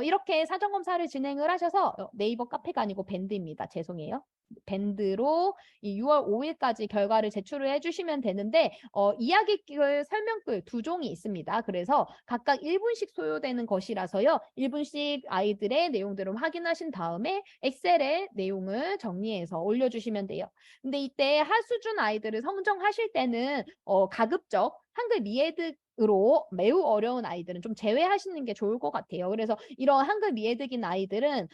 이렇게 사전 검사를 진행을 하셔서 네이버 카페가 아니고 밴드입니다. 죄송해요. 밴드로 이 6월 5일까지 결과를 제출을 해 주시면 되는데 이야기글 설명글 2종이 있습니다. 그래서 각각 1분씩 소요되는 것이라서요. 1분씩 아이들의 내용들을 확인하신 다음에 엑셀에 내용을 정리해서 올려주시면 돼요. 근데 이때 하수준 아이들을 성정하실 때는 가급적 한글 리에득으로 매우 어려운 아이들은 좀 제외하시는 게 좋을 것 같아요. 그래서 이런 한글 리에득인 아이들은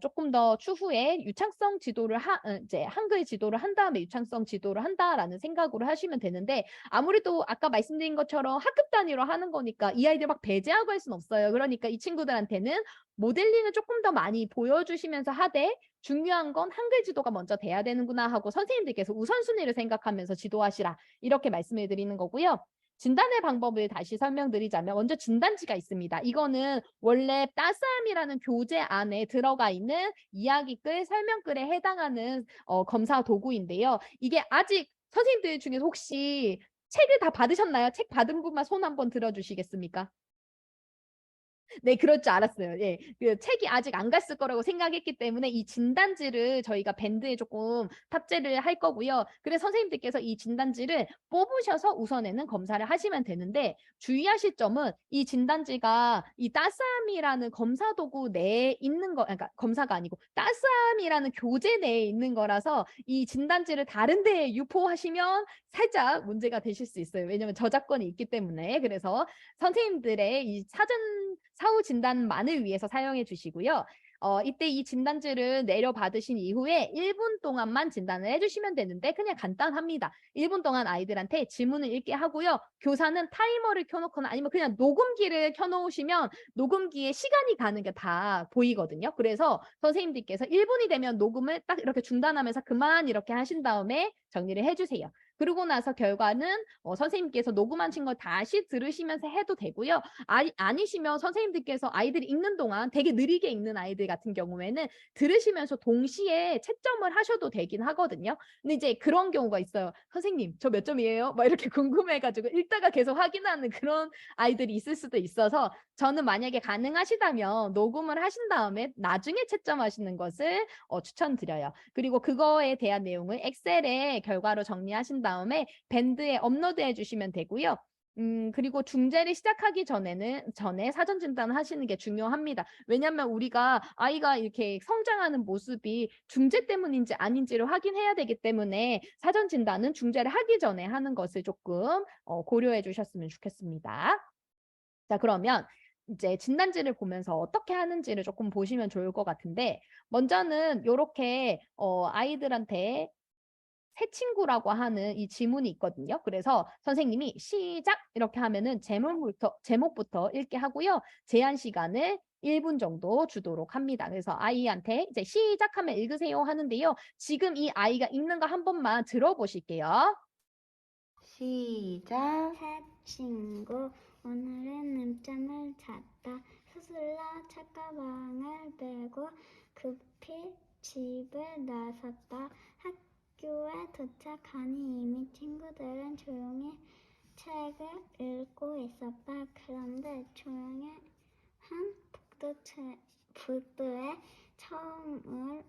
조금 더 추후에 유창성 지도를 이제 한글 지도를 한 다음에 유창성 지도를 한다라는 생각으로 하시면 되는데 아무래도 아까 말씀드린 것처럼 학급 단위로 하는 거니까 이 아이들 막 배제하고 할 수는 없어요. 그러니까 이 친구들한테는 모델링을 조금 더 많이 보여주시면서 하되 중요한 건 한글 지도가 먼저 돼야 되는구나 하고 선생님들께서 우선순위를 생각하면서 지도하시라 이렇게 말씀을 드리는 거고요. 진단의 방법을 다시 설명드리자면 먼저 진단지가 있습니다. 이거는 원래 따스함이라는 교재 안에 들어가 있는 이야기글, 설명글에 해당하는 검사 도구인데요. 이게 아직 선생님들 중에서 혹시 책을 다 받으셨나요? 책 받은 분만 손 한번 들어 주시겠습니까? 네, 그럴 줄 알았어요. 예. 그 책이 아직 안 갔을 거라고 생각했기 때문에 이 진단지를 저희가 밴드에 조금 탑재를 할 거고요. 그래서 선생님들께서 이 진단지를 뽑으셔서 우선에는 검사를 하시면 되는데 주의하실 점은 이 진단지가 이 따스함이라는 검사 도구 내에 있는 거 그러니까 검사가 아니고 따스함이라는 교재 내에 있는 거라서 이 진단지를 다른 데에 유포하시면 살짝 문제가 되실 수 있어요. 왜냐하면 저작권이 있기 때문에. 그래서 선생님들의 이 사후 진단만을 위해서 사용해 주시고요. 이때 이 진단지를 내려받으신 이후에 1분 동안만 진단을 해주시면 되는데 그냥 간단합니다. 1분 동안 아이들한테 지문을 읽게 하고요. 교사는 타이머를 켜놓거나 아니면 그냥 녹음기를 켜놓으시면 녹음기에 시간이 가는 게 다 보이거든요. 그래서 선생님들께서 1분이 되면 녹음을 딱 이렇게 중단하면서 그만 이렇게 하신 다음에 정리를 해주세요. 그러고 나서 결과는 선생님께서 녹음하신 걸 다시 들으시면서 해도 되고요. 아니시면 선생님들께서 아이들이 읽는 동안 되게 느리게 읽는 아이들 같은 경우에는 들으시면서 동시에 채점을 하셔도 되긴 하거든요. 근데 이제 그런 경우가 있어요. 선생님, 저 몇 점이에요? 막 이렇게 궁금해가지고 읽다가 계속 확인하는 그런 아이들이 있을 수도 있어서 저는 만약에 가능하시다면 녹음을 하신 다음에 나중에 채점하시는 것을 추천드려요. 그리고 그거에 대한 내용을 엑셀에 결과로 정리하신 다음에 밴드에 업로드해 주시면 되고요. 그리고 중재를 시작하기 전에 사전 진단을 하시는 게 중요합니다. 왜냐하면 우리가 아이가 이렇게 성장하는 모습이 중재 때문인지 아닌지를 확인해야 되기 때문에 사전 진단은 중재를 하기 전에 하는 것을 조금 고려해 주셨으면 좋겠습니다. 자, 그러면 이제 진단지를 보면서 어떻게 하는지를 조금 보시면 좋을 것 같은데 먼저는 요렇게 아이들한테 새 친구라고 하는 이 지문이 있거든요. 그래서 선생님이 시작 이렇게 하면은 제목부터 읽게 하고요. 제한 시간을 1분 정도 주도록 합니다. 그래서 아이한테 이제 시작하면 읽으세요 하는데요. 지금 이 아이가 읽는 거 한 번만 들어보실게요. 시작. 새 친구 오늘은 램점을 찾다. 수술라 책가방을 빼고 급히 집을 나섰다. 학교에 도착하니 이미 친구들은 조용히 책을 읽고 있었다. 그런데 조용히 한 복도에 처음을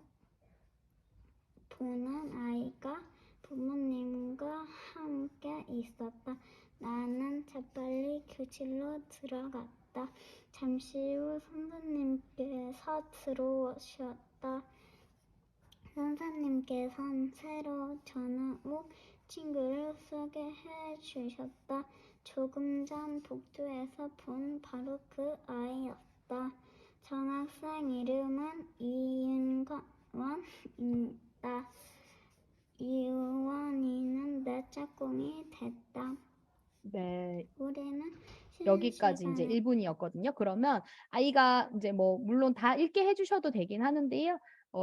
보는 아이가 부모님과 함께 있었다. 나는 재빨리 교실로 들어갔다. 잠시 후 선생님께서 들어오셨다. 선생님께서는 새로 전학 친구를 소개해 주셨다. 조금 전 복도에서 본 바로 그 아이였다. 전학생 이름은 이윤원이다. 이윤원이는 내 짝꿍이 됐다. 네. 우리는 여기까지 쉬는 이제 시간에 1분이었거든요. 그러면 아이가 이제 뭐 물론 다 읽게 해주셔도 되긴 하는데요.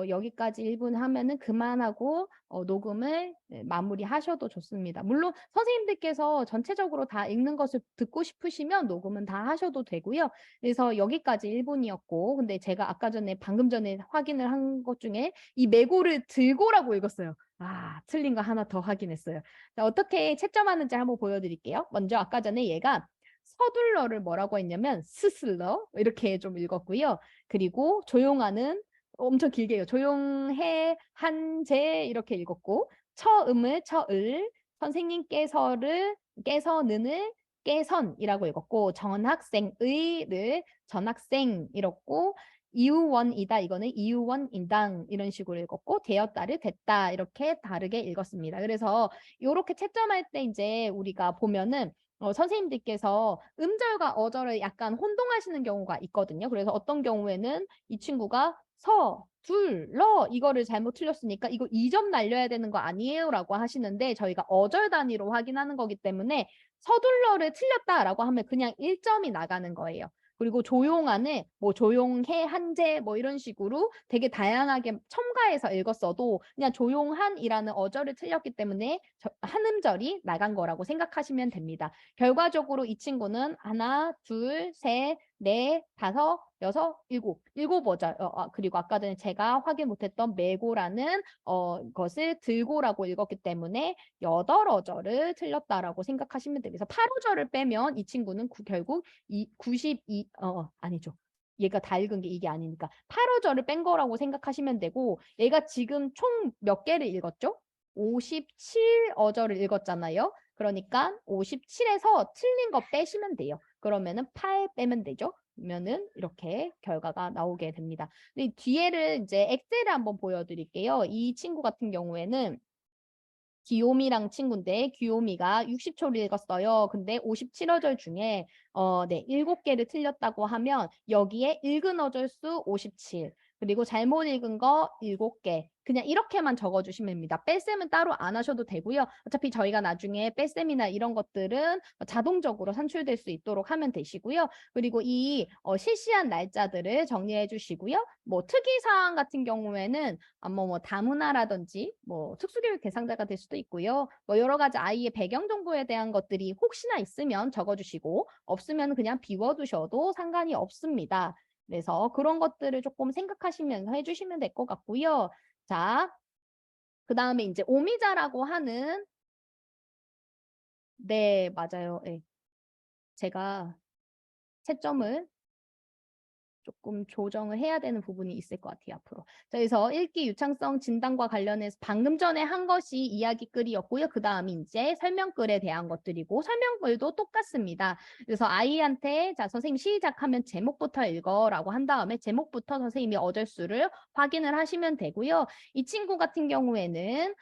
여기까지 1분 하면은 그만하고 녹음을 마무리하셔도 좋습니다. 물론 선생님들께서 전체적으로 다 읽는 것을 듣고 싶으시면 녹음은 다 하셔도 되고요. 그래서 여기까지 1분이었고, 근데 제가 아까 전에 방금 전에 확인을 한 것 중에 이 메고를 들고라고 읽었어요. 아, 틀린 거 하나 더 확인했어요. 자, 어떻게 채점하는지 한번 보여드릴게요. 먼저 아까 전에 얘가 서둘러를 뭐라고 했냐면 스슬러 이렇게 좀 읽었고요. 그리고 조용하는 엄청 길게 해요. 조용해 한재 이렇게 읽었고 처음을 처을 선생님께서를 깨서는을 깨선이라고 읽었고 전학생의를 전학생 이렇고 이유원이다 이거는 이유원인당 이런 식으로 읽었고 되었다를 됐다 이렇게 다르게 읽었습니다. 그래서 이렇게 채점할 때 이제 우리가 보면은 선생님들께서 음절과 어절을 약간 혼동하시는 경우가 있거든요. 그래서 어떤 경우에는 이 친구가 둘러 이거를 잘못 틀렸으니까 이거 2점 날려야 되는 거 아니에요? 라고 하시는데 저희가 어절 단위로 확인하는 거기 때문에 서둘러를 틀렸다라고 하면 그냥 1점이 나가는 거예요. 그리고 조용하는 뭐 조용해 한재 뭐 이런 식으로 되게 다양하게 첨가해서 읽었어도 그냥 조용한이라는 어절을 틀렸기 때문에 한 음절이 나간 거라고 생각하시면 됩니다. 결과적으로 이 친구는 하나, 둘, 셋, 넷, 다섯, 여섯, 일곱 어절. 그리고 아까 전에 제가 확인 못했던 메고라는 것을 들고라고 읽었기 때문에 8어절을 틀렸다라고 생각하시면 됩니다. 8어절을 빼면 이 친구는 결국 92, 아니죠. 얘가 다 읽은 게 이게 아니니까 8어절을 뺀 거라고 생각하시면 되고 얘가 지금 총 몇 개를 읽었죠? 57어절을 읽었잖아요. 그러니까 57에서 틀린 거 빼시면 돼요. 그러면은 8 빼면 되죠. 그러면은 이렇게 결과가 나오게 됩니다. 근데 뒤에를 이제 엑셀을 한번 보여드릴게요. 이 친구 같은 경우에는 귀요미랑 친구인데 귀요미가 60초를 읽었어요. 근데 57어절 중에 7개를 틀렸다고 하면 여기에 읽은 어절 수 57, 그리고 잘못 읽은 거 7개. 그냥 이렇게만 적어주시면 됩니다. 뺄셈은 따로 안 하셔도 되고요. 어차피 저희가 나중에 뺄셈이나 이런 것들은 자동적으로 산출될 수 있도록 하면 되시고요. 그리고 이 실시한 날짜들을 정리해 주시고요. 뭐 특이사항 같은 경우에는 뭐 다문화라든지 뭐 특수교육 대상자가 될 수도 있고요. 뭐 여러 가지 아이의 배경 정보에 대한 것들이 혹시나 있으면 적어주시고 없으면 그냥 비워두셔도 상관이 없습니다. 그래서 그런 것들을 조금 생각하시면서 해주시면 될 것 같고요. 자, 그 다음에 이제 오미자라고 하는 네, 맞아요. 네. 제가 채점을 조금 조정을 해야 되는 부분이 있을 것 같아요, 앞으로. 자, 그래서 읽기 유창성 진단과 관련해서 방금 전에 한 것이 이야기글이었고요. 그 다음이 이제 설명글에 대한 것들이고 설명글도 똑같습니다. 그래서 아이한테 자, 선생님 시작하면 제목부터 읽어라고 한 다음에 제목부터 선생님이 어절수를 확인을 하시면 되고요. 이 친구 같은 경우에는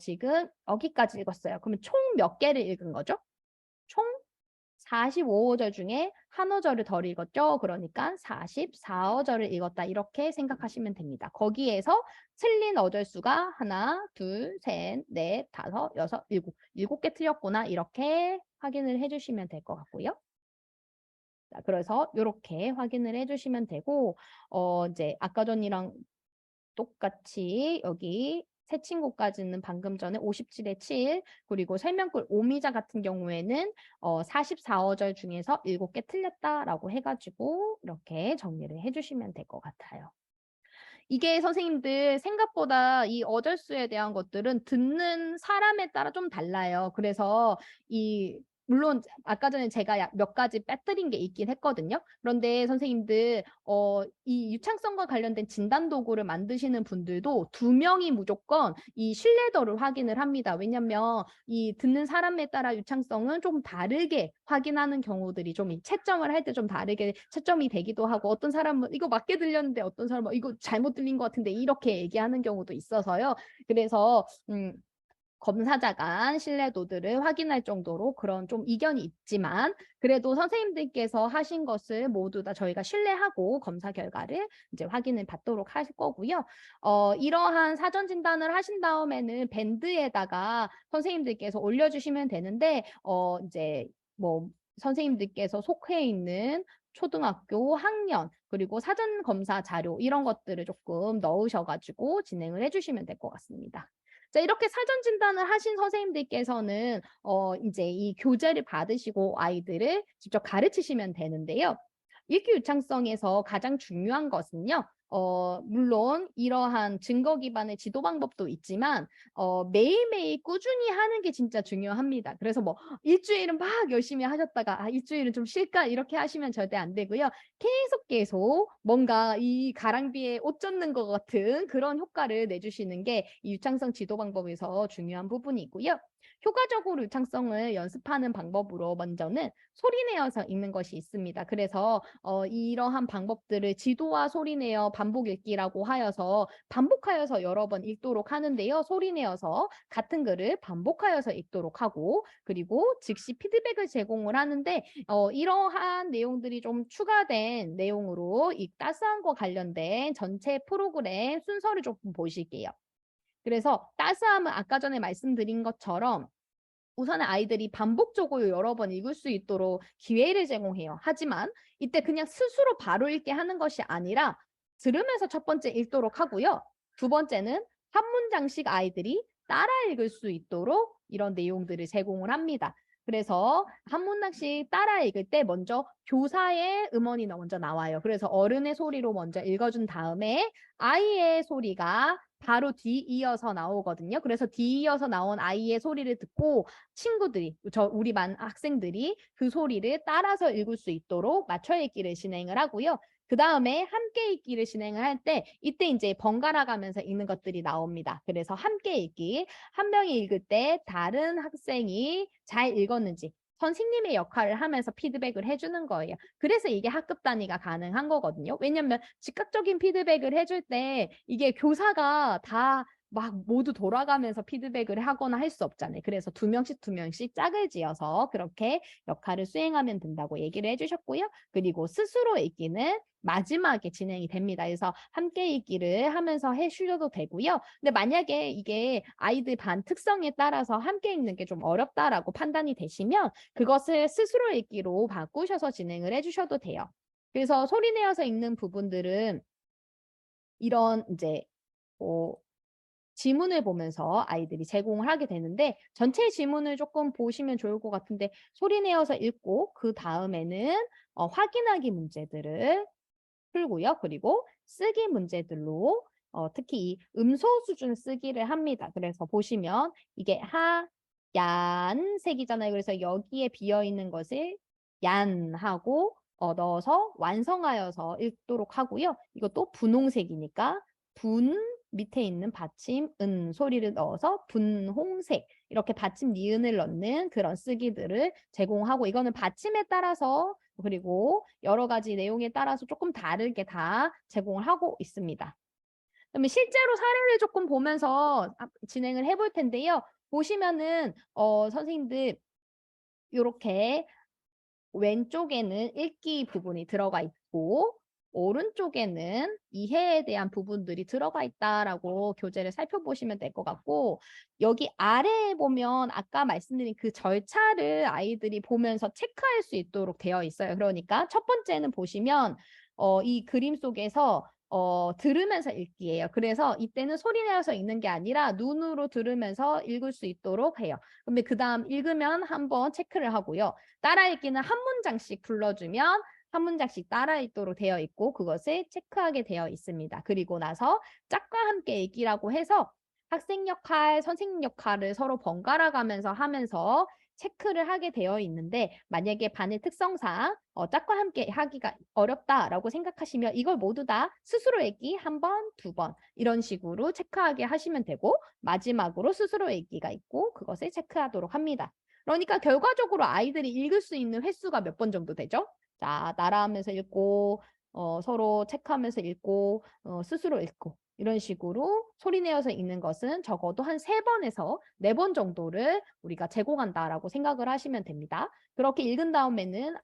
지금 여기까지 읽었어요. 그러면 총 몇 개를 읽은 거죠? 총 45어절 중에 한 어절을 덜 읽었죠. 그러니까 44어절을 읽었다. 이렇게 생각하시면 됩니다. 거기에서 틀린 어절 수가 하나, 둘, 셋, 넷, 다섯, 여섯, 일곱. 7개 틀렸구나. 이렇게 확인을 해주시면 될 것 같고요. 자, 그래서 이렇게 확인을 해주시면 되고, 이제 아까 전이랑 똑같이 여기 새 친구까지는 방금 전에 57에 7, 그리고 설명글 오미자 같은 경우에는 44어절 중에서 7개 틀렸다라고 해가지고 이렇게 정리를 해주시면 될 것 같아요. 이게 선생님들 생각보다 이 어절수에 대한 것들은 듣는 사람에 따라 좀 달라요. 그래서 물론 아까 전에 제가 몇 가지 빼뜨린 게 있긴 했거든요. 그런데 선생님들 이 유창성과 관련된 진단 도구를 만드시는 분들도 2명이 무조건 이 신뢰도를 확인을 합니다. 왜냐면 이 듣는 사람에 따라 유창성은 좀 다르게 확인하는 경우들이 좀 채점을 할 때 좀 다르게 채점이 되기도 하고, 어떤 사람은 이거 맞게 들렸는데 어떤 사람은 이거 잘못 들린 것 같은데 이렇게 얘기하는 경우도 있어서요. 그래서 검사자 간 신뢰도들을 확인할 정도로 그런 좀 이견이 있지만, 그래도 선생님들께서 하신 것을 모두 다 저희가 신뢰하고 검사 결과를 이제 확인을 받도록 할 거고요. 이러한 사전 진단을 하신 다음에는 밴드에다가 선생님들께서 올려주시면 되는데, 이제 뭐 선생님들께서 속해 있는 초등학교 학년, 그리고 사전 검사 자료 이런 것들을 조금 넣으셔가지고 진행을 해주시면 될 것 같습니다. 자, 이렇게 사전 진단을 하신 선생님들께서는 이제 이 교재를 받으시고 아이들을 직접 가르치시면 되는데요. 읽기 유창성에서 가장 중요한 것은요. 물론 이러한 증거 기반의 지도 방법도 있지만 매일매일 꾸준히 하는 게 진짜 중요합니다. 그래서 뭐 일주일은 막 열심히 하셨다가 일주일은 좀 쉴까 이렇게 하시면 절대 안 되고요. 계속 뭔가 이 가랑비에 옷 젖는 것 같은 그런 효과를 내주시는 게 이 유창성 지도 방법에서 중요한 부분이고요. 효과적으로 유창성을 연습하는 방법으로 먼저는 소리내어서 읽는 것이 있습니다. 그래서 이러한 방법들을 지도와 소리내어 반복 읽기라고 하여서 반복하여서 여러 번 읽도록 하는데요. 소리내어서 같은 글을 반복하여서 읽도록 하고, 그리고 즉시 피드백을 제공을 하는데 이러한 내용들이 좀 추가된 내용으로 이 따스함과 관련된 전체 프로그램 순서를 조금 보실게요. 그래서 따스함은 아까 전에 말씀드린 것처럼 우선은 아이들이 반복적으로 여러 번 읽을 수 있도록 기회를 제공해요. 하지만 이때 그냥 스스로 바로 읽게 하는 것이 아니라 들으면서 첫 번째 읽도록 하고요. 두 번째는 한 문장씩 아이들이 따라 읽을 수 있도록 이런 내용들을 제공을 합니다. 그래서 한 문장씩 따라 읽을 때 먼저 교사의 음원이 먼저 나와요. 그래서 어른의 소리로 먼저 읽어준 다음에 아이의 소리가 바로 뒤이어서 나오거든요. 그래서 뒤이어서 나온 아이의 소리를 듣고 친구들이, 우리 반 학생들이 그 소리를 따라서 읽을 수 있도록 맞춰 읽기를 진행을 하고요. 그 다음에 함께 읽기를 진행을 할 때 이때 이제 번갈아 가면서 읽는 것들이 나옵니다. 그래서 함께 읽기, 한 명이 읽을 때 다른 학생이 잘 읽었는지 선생님의 역할을 하면서 피드백을 해주는 거예요. 그래서 이게 학급 단위가 가능한 거거든요. 왜냐면 즉각적인 피드백을 해줄 때 이게 교사가 다 막 모두 돌아가면서 피드백을 하거나 할 수 없잖아요. 그래서 두 명씩 짝을 지어서 그렇게 역할을 수행하면 된다고 얘기를 해주셨고요. 그리고 스스로 읽기는 마지막에 진행이 됩니다. 그래서 함께 읽기를 하면서 해주셔도 되고요. 근데 만약에 이게 아이들 반 특성에 따라서 함께 읽는 게 좀 어렵다라고 판단이 되시면 그것을 스스로 읽기로 바꾸셔서 진행을 해주셔도 돼요. 그래서 소리내어서 읽는 부분들은 이런 이제 지문을 보면서 아이들이 제공을 하게 되는데, 전체 지문을 조금 보시면 좋을 것 같은데 소리내어서 읽고 그 다음에는 확인하기 문제들을 풀고요. 그리고 쓰기 문제들로 특히 이 음소 수준 쓰기를 합니다. 그래서 보시면 이게 하얀색이잖아요. 그래서 여기에 비어있는 것을 얀하고 넣어서 완성하여서 읽도록 하고요. 이것도 분홍색이니까 분 밑에 있는 받침 은 소리를 넣어서 분홍색, 이렇게 받침 니은을 넣는 그런 쓰기들을 제공하고, 이거는 받침에 따라서 그리고 여러 가지 내용에 따라서 조금 다르게 다 제공을 하고 있습니다. 그러면 실제로 사례를 조금 보면서 진행을 해볼 텐데요. 보시면은 선생님들 이렇게 왼쪽에는 읽기 부분이 들어가 있고 오른쪽에는 이해에 대한 부분들이 들어가 있다라고 교재를 살펴보시면 될 것 같고, 여기 아래에 보면 아까 말씀드린 그 절차를 아이들이 보면서 체크할 수 있도록 되어 있어요. 그러니까 첫 번째는 보시면 이 그림 속에서 들으면서 읽기예요. 그래서 이때는 소리 내어서 읽는 게 아니라 눈으로 들으면서 읽을 수 있도록 해요. 그러면 그 다음 읽으면 한번 체크를 하고요. 따라 읽기는 한 문장씩 불러주면 한 문장씩 따라 읽도록 되어 있고 그것을 체크하게 되어 있습니다. 그리고 나서 짝과 함께 읽기라고 해서 학생 역할, 선생님 역할을 서로 번갈아 가면서 하면서 체크를 하게 되어 있는데 만약에 반의 특성상 짝과 함께 하기가 어렵다라고 생각하시면 이걸 모두 다 스스로 읽기 한 번, 두 번 이런 식으로 체크하게 하시면 되고 마지막으로 스스로 읽기가 있고 그것을 체크하도록 합니다. 그러니까 결과적으로 아이들이 읽을 수 있는 횟수가 몇 번 정도 되죠? 자, 따라하면서 읽고 서로 체크하면서 읽고 스스로 읽고 이런 식으로 소리 내어서 읽는 것은 적어도 한 3번에서 4번 정도를 우리가 제공한다라고 생각을 하시면 됩니다. 그렇게 읽은 다음에는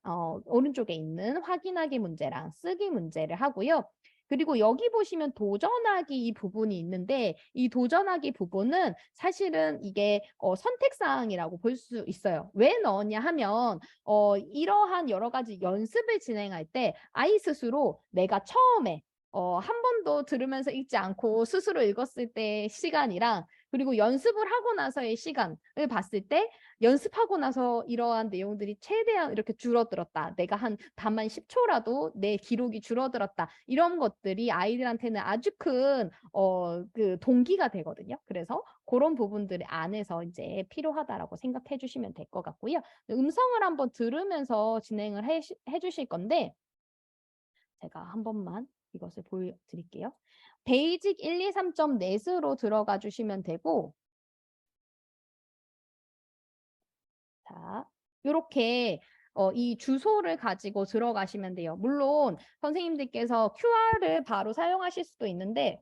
오른쪽에 있는 확인하기 문제랑 쓰기 문제를 하고요. 그리고 여기 보시면 도전하기 이 부분이 있는데 이 도전하기 부분은 사실은 이게 선택사항이라고 볼 수 있어요. 왜 넣었냐 하면 이러한 여러 가지 연습을 진행할 때 아이 스스로 내가 처음에 한 번도 들으면서 읽지 않고 스스로 읽었을 때의 시간이랑 그리고 연습을 하고 나서의 시간을 봤을 때 연습하고 나서 이러한 내용들이 최대한 이렇게 줄어들었다. 내가 다만 10초라도 내 기록이 줄어들었다. 이런 것들이 아이들한테는 아주 큰 그 동기가 되거든요. 그래서 그런 부분들 안에서 이제 필요하다라고 생각해 주시면 될 것 같고요. 음성을 한번 들으면서 진행을 해 주실 건데 제가 한 번만 이것을 보여드릴게요. 베이직 123.net으로 들어가 주시면 되고 자, 요렇게 이 주소를 가지고 들어가시면 돼요. 물론 선생님들께서 QR을 바로 사용하실 수도 있는데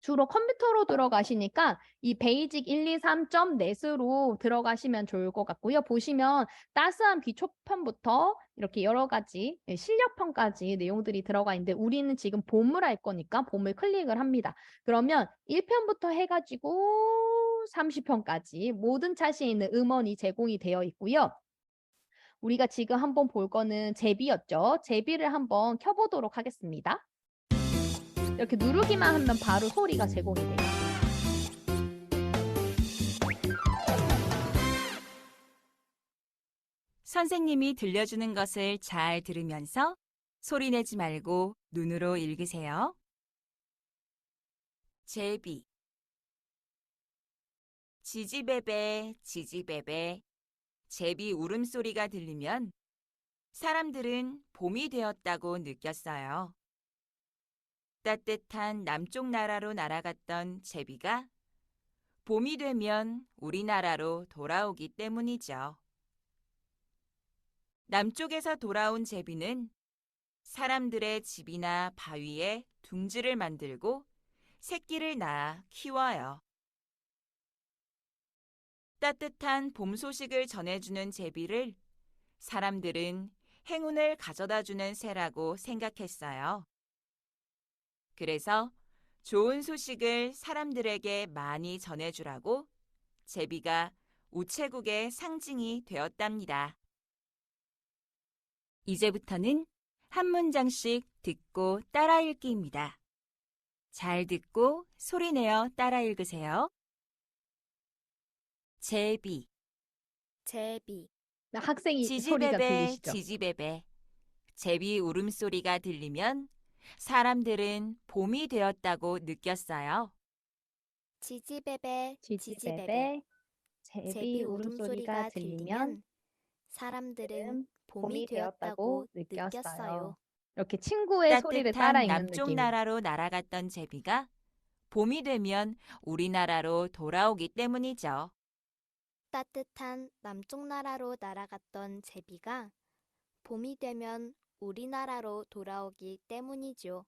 주로 컴퓨터로 들어가시니까 이 베이직 123.net으로 들어가시면 좋을 것 같고요. 보시면 따스한 비초편부터 이렇게 여러 가지 실력편까지 내용들이 들어가 있는데 우리는 지금 봄을 할 거니까 봄을 클릭을 합니다. 그러면 1편부터 해가지고 30편까지 모든 차시에 있는 음원이 제공이 되어 있고요. 우리가 지금 한번 볼 거는 제비였죠. 제비를 한번 켜보도록 하겠습니다. 이렇게 누르기만 하면 바로 소리가 제공이 돼요. 선생님이 들려주는 것을 잘 들으면서 소리 내지 말고 눈으로 읽으세요. 제비 지지배배 지지배배 제비 울음소리가 들리면 사람들은 봄이 되었다고 느꼈어요. 따뜻한 남쪽 나라로 날아갔던 제비가 봄이 되면 우리나라로 돌아오기 때문이죠. 남쪽에서 돌아온 제비는 사람들의 집이나 바위에 둥지를 만들고 새끼를 낳아 키워요. 따뜻한 봄 소식을 전해주는 제비를 사람들은 행운을 가져다주는 새라고 생각했어요. 그래서 좋은 소식을 사람들에게 많이 전해주라고 제비가 우체국의 상징이 되었답니다. 이제부터는 한 문장씩 듣고 따라 읽기입니다. 잘 듣고 소리내어 따라 읽으세요. 제비 제비 학생이 소리가 지지배배 들리시죠? 지지배배 제비 울음소리가 들리면 사람들은 봄이 되었다고 느꼈어요. 지지배배 지지배배 제비 울음소리가 들리면 사람들은 봄이 되었다고 느꼈어요. 이렇게 친구의 소리를 따라 따뜻한 읽는 남쪽 느낌. 나라로 날아갔던 제비가 봄이 되면 우리나라로 돌아오기 때문이죠. 따뜻한 남쪽 나라로 날아갔던 제비가 봄이 되면 우리나라로 돌아오기 때문이죠.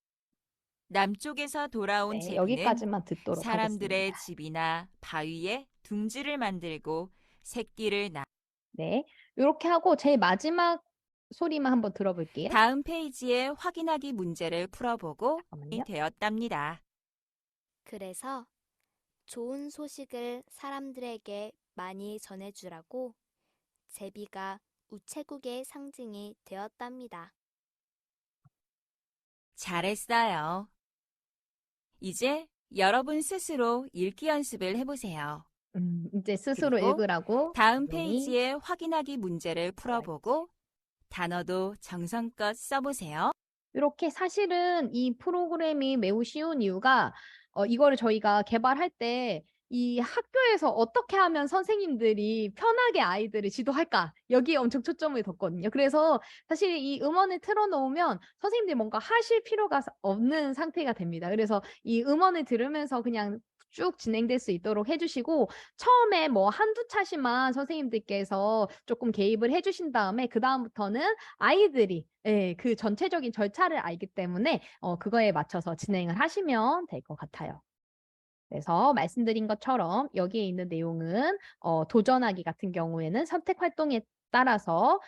남쪽에서 돌아온 네, 제비는 여기까지만 듣도록 사람들의 하겠습니다. 집이나 바위에 둥지를 만들고 새끼를 낳아 네, 이렇게 하고 제일 마지막 소리만 한번 들어볼게요. 다음 페이지에 확인하기 문제를 풀어보고 잠깐만요. 되었답니다. 그래서 좋은 소식을 사람들에게 많이 전해주라고 제비가 우체국의 상징이 되었답니다. 잘했어요. 이제 여러분 스스로 읽기 연습을 해보세요. 이제 스스로 그리고 읽으라고 다음 선생님이 페이지에 확인하기 문제를 풀어보고 단어도 정성껏 써보세요. 이렇게 사실은 이 프로그램이 매우 쉬운 이유가 이거를 저희가 개발할 때 이 학교에서 어떻게 하면 선생님들이 편하게 아이들을 지도할까? 여기에 엄청 초점을 뒀거든요. 그래서 사실 이 음원을 틀어놓으면 선생님들이 뭔가 하실 필요가 없는 상태가 됩니다. 그래서 이 음원을 들으면서 그냥 쭉 진행될 수 있도록 해주시고 처음에 뭐 한두 차시만 선생님들께서 조금 개입을 해주신 다음에 그다음부터는 아이들이 그 전체적인 절차를 알기 때문에 그거에 맞춰서 진행을 하시면 될 것 같아요. 그래서 말씀드린 것처럼 여기에 있는 내용은 도전하기 같은 경우에는 선택 활동에 따라서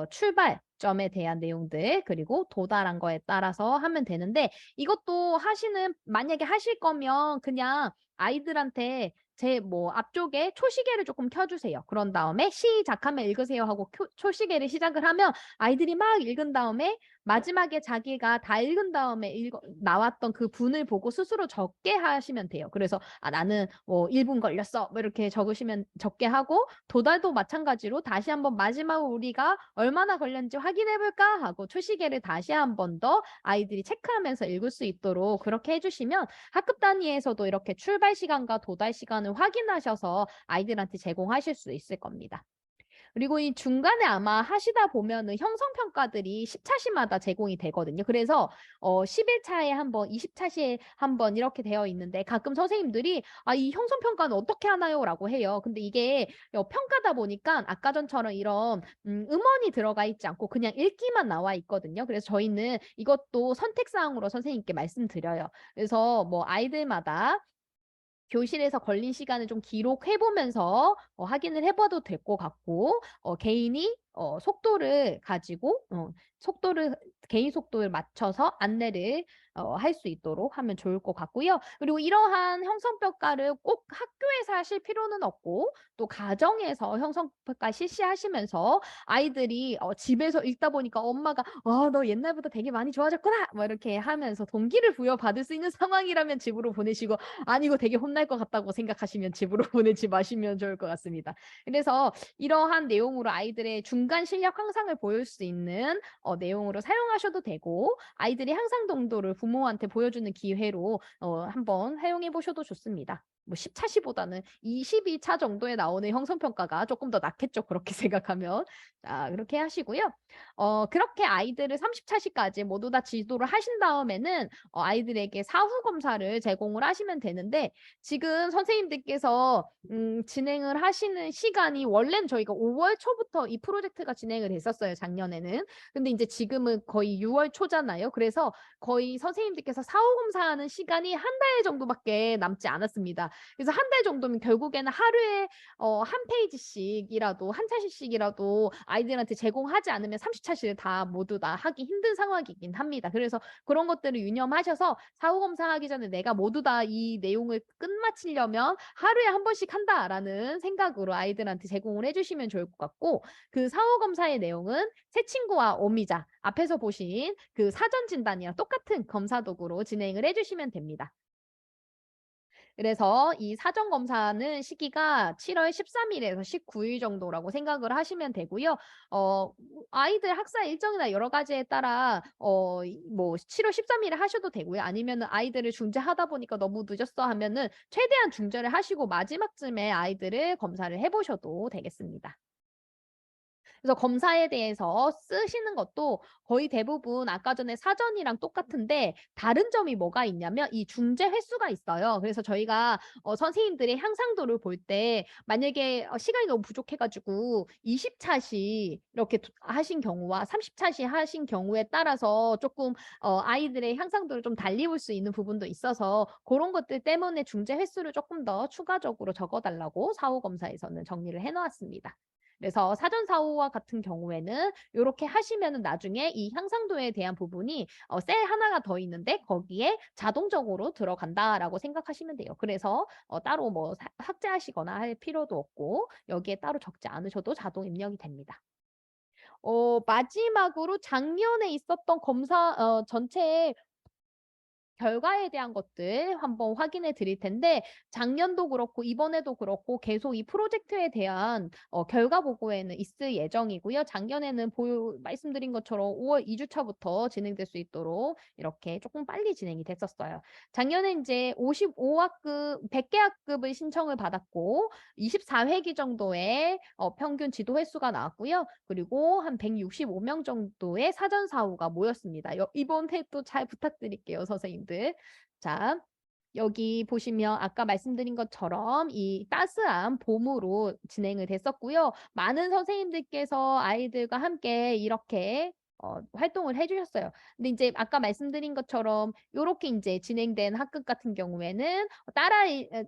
출발점에 대한 내용들 그리고 도달한 거에 따라서 하면 되는데 이것도 만약에 하실 거면 그냥 아이들한테 제 뭐 앞쪽에 초시계를 조금 켜주세요. 그런 다음에 시작하면 읽으세요 하고 초시계를 시작을 하면 아이들이 막 읽은 다음에 마지막에 자기가 다 읽은 다음에 나왔던 그 분을 보고 스스로 적게 하시면 돼요. 그래서 나는 뭐 1분 걸렸어. 뭐 이렇게 적으시면 적게 하고 도달도 마찬가지로 다시 한번 마지막으로 우리가 얼마나 걸렸는지 확인해 볼까 하고 초시계를 다시 한 번 더 아이들이 체크하면서 읽을 수 있도록 그렇게 해주시면 학급 단위에서도 이렇게 출발 시간과 도달 시간을 확인하셔서 아이들한테 제공하실 수 있을 겁니다. 그리고 이 중간에 아마 하시다 보면은 형성평가들이 10차시마다 제공이 되거든요. 그래서 11차에 한 번, 20차시에 한 번 이렇게 되어 있는데 가끔 선생님들이 이 형성평가는 어떻게 하나요? 라고 해요. 근데 이게 평가다 보니까 아까 전처럼 이런 음원이 들어가 있지 않고 그냥 읽기만 나와 있거든요. 그래서 저희는 이것도 선택사항으로 선생님께 말씀드려요. 그래서 뭐 아이들마다 교실에서 걸린 시간을 좀 기록해 보면서 확인을 해 봐도 될 것 같고 개인이 속도를 가지고 개인 속도를 맞춰서 안내를 할 수 있도록 하면 좋을 것 같고요. 그리고 이러한 형성평가를 꼭 학교에서 하실 필요는 없고 또 가정에서 형성평가 실시하시면서 아이들이 집에서 읽다 보니까 엄마가 "와 너 옛날보다 되게 많이 좋아졌구나." 뭐 이렇게 하면서 동기를 부여받을 수 있는 상황이라면 집으로 보내시고 아니고 되게 혼날 것 같다고 생각하시면 집으로 보내지 마시면 좋을 것 같습니다. 그래서 이러한 내용으로 아이들의 중간 실력 향상을 보일 수 있는 내용으로 사용하셔도 되고 아이들이 향상 정도를 부모한테 보여주는 기회로 한번 활용해 보셔도 좋습니다. 뭐 10차시보다는 22차 정도에 나오는 형성평가가 조금 더 낫겠죠. 그렇게 생각하면. 자, 그렇게 하시고요. 그렇게 아이들을 30차시까지 모두 다 지도를 하신 다음에는 아이들에게 사후 검사를 제공을 하시면 되는데 지금 선생님들께서 진행을 하시는 시간이 원래는 저희가 5월 초부터 이 프로젝트가 진행을 됐었어요, 작년에는. 근데 이제 지금은 거의 6월 초잖아요. 그래서 거의 선생님들께서 사후 검사하는 시간이 한 달 정도밖에 남지 않았습니다. 그래서 한 달 정도면 결국에는 하루에 한 페이지씩이라도 한 차씩이라도 아이들한테 제공하지 않으면 30차시를 다 모두 다 하기 힘든 상황이긴 합니다. 그래서 그런 것들을 유념하셔서 사후 검사하기 전에 내가 모두 다 이 내용을 끝마치려면 하루에 한 번씩 한다라는 생각으로 아이들한테 제공을 해주시면 좋을 것 같고 그 사후 검사의 내용은 새 친구와 오미자 앞에서 보신 그 사전 진단이랑 똑같은 검사 도구로 진행을 해주시면 됩니다. 그래서 이 사전 검사는 시기가 7월 13일에서 19일 정도라고 생각을 하시면 되고요. 아이들 학사 일정이나 여러 가지에 따라 뭐 7월 13일에 하셔도 되고요. 아니면은 아이들을 중재하다 보니까 너무 늦었어 하면은 최대한 중재를 하시고 마지막쯤에 아이들을 검사를 해 보셔도 되겠습니다. 그래서 검사에 대해서 쓰시는 것도 거의 대부분 아까 전에 사전이랑 똑같은데 다른 점이 뭐가 있냐면 이 중재 횟수가 있어요. 그래서 저희가 선생님들의 향상도를 볼 때 만약에 시간이 너무 부족해 가지고 20차시 이렇게 하신 경우와 30차시 하신 경우에 따라서 조금 아이들의 향상도를 좀 달리 볼 수 있는 부분도 있어서 그런 것들 때문에 중재 횟수를 조금 더 추가적으로 적어 달라고 사후 검사에서는 정리를 해 놓았습니다. 그래서 사전 사후와 같은 경우에는 요렇게 하시면은 나중에 이 향상도에 대한 부분이 셀 하나가 더 있는데 거기에 자동적으로 들어간다라고 생각하시면 돼요. 그래서 따로 뭐 삭제하시거나 할 필요도 없고 여기에 따로 적지 않으셔도 자동 입력이 됩니다. 마지막으로 작년에 있었던 검사 전체 결과에 대한 것들 한번 확인해 드릴 텐데 작년도 그렇고 이번에도 그렇고 계속 이 프로젝트에 대한 결과 보고에는 있을 예정이고요. 작년에는 말씀드린 것처럼 5월 2주차부터 진행될 수 있도록 이렇게 조금 빨리 진행이 됐었어요. 작년에 이제 55학급 100개 학급을 신청을 받았고 24회기 정도의 평균 지도 횟수가 나왔고요. 그리고 한 165명 정도의 사전 사후가 모였습니다. 이번 해도 잘 부탁드릴게요, 선생님들. 자, 여기 보시면 아까 말씀드린 것처럼 이 따스한 봄으로 진행을 됐었고요. 많은 선생님들께서 아이들과 함께 이렇게 활동을 해주셨어요. 근데 이제 아까 말씀드린 것처럼 이렇게 이제 진행된 학급 같은 경우에는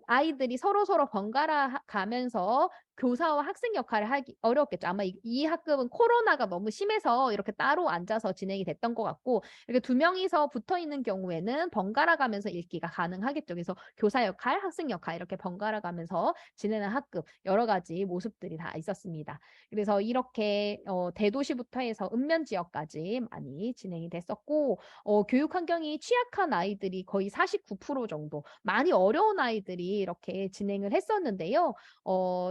아이들이 서로 번갈아 가면서 교사와 학생 역할을 하기 어려웠겠죠. 아마 이 학급은 코로나가 너무 심해서 이렇게 따로 앉아서 진행이 됐던 것 같고 이렇게 두 명이서 붙어 있는 경우에는 번갈아 가면서 읽기가 가능하겠죠. 그래서 교사 역할, 학생 역할 이렇게 번갈아 가면서 진행하는 학급 여러 가지 모습들이 다 있었습니다. 그래서 이렇게 대도시부터 해서 읍면 지역까지 많이 진행이 됐었고 교육 환경이 취약한 아이들이 거의 49% 정도 많이 어려운 아이들이 이렇게 진행을 했었는데요.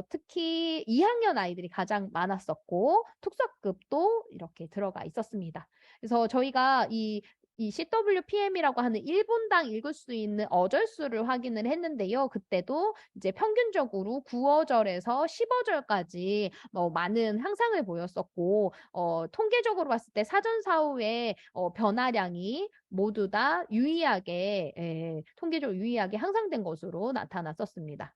특히 2학년 아이들이 가장 많았었고 특수학급도 이렇게 들어가 있었습니다. 그래서 저희가 이 CWPM이라고 하는 1분당 읽을 수 있는 어절수를 확인을 했는데요. 그때도 이제 평균적으로 9어절에서 10어절까지 많은 향상을 보였었고 통계적으로 봤을 때 사전 사후의 변화량이 모두 다 유의하게 통계적으로 유의하게 향상된 것으로 나타났었습니다.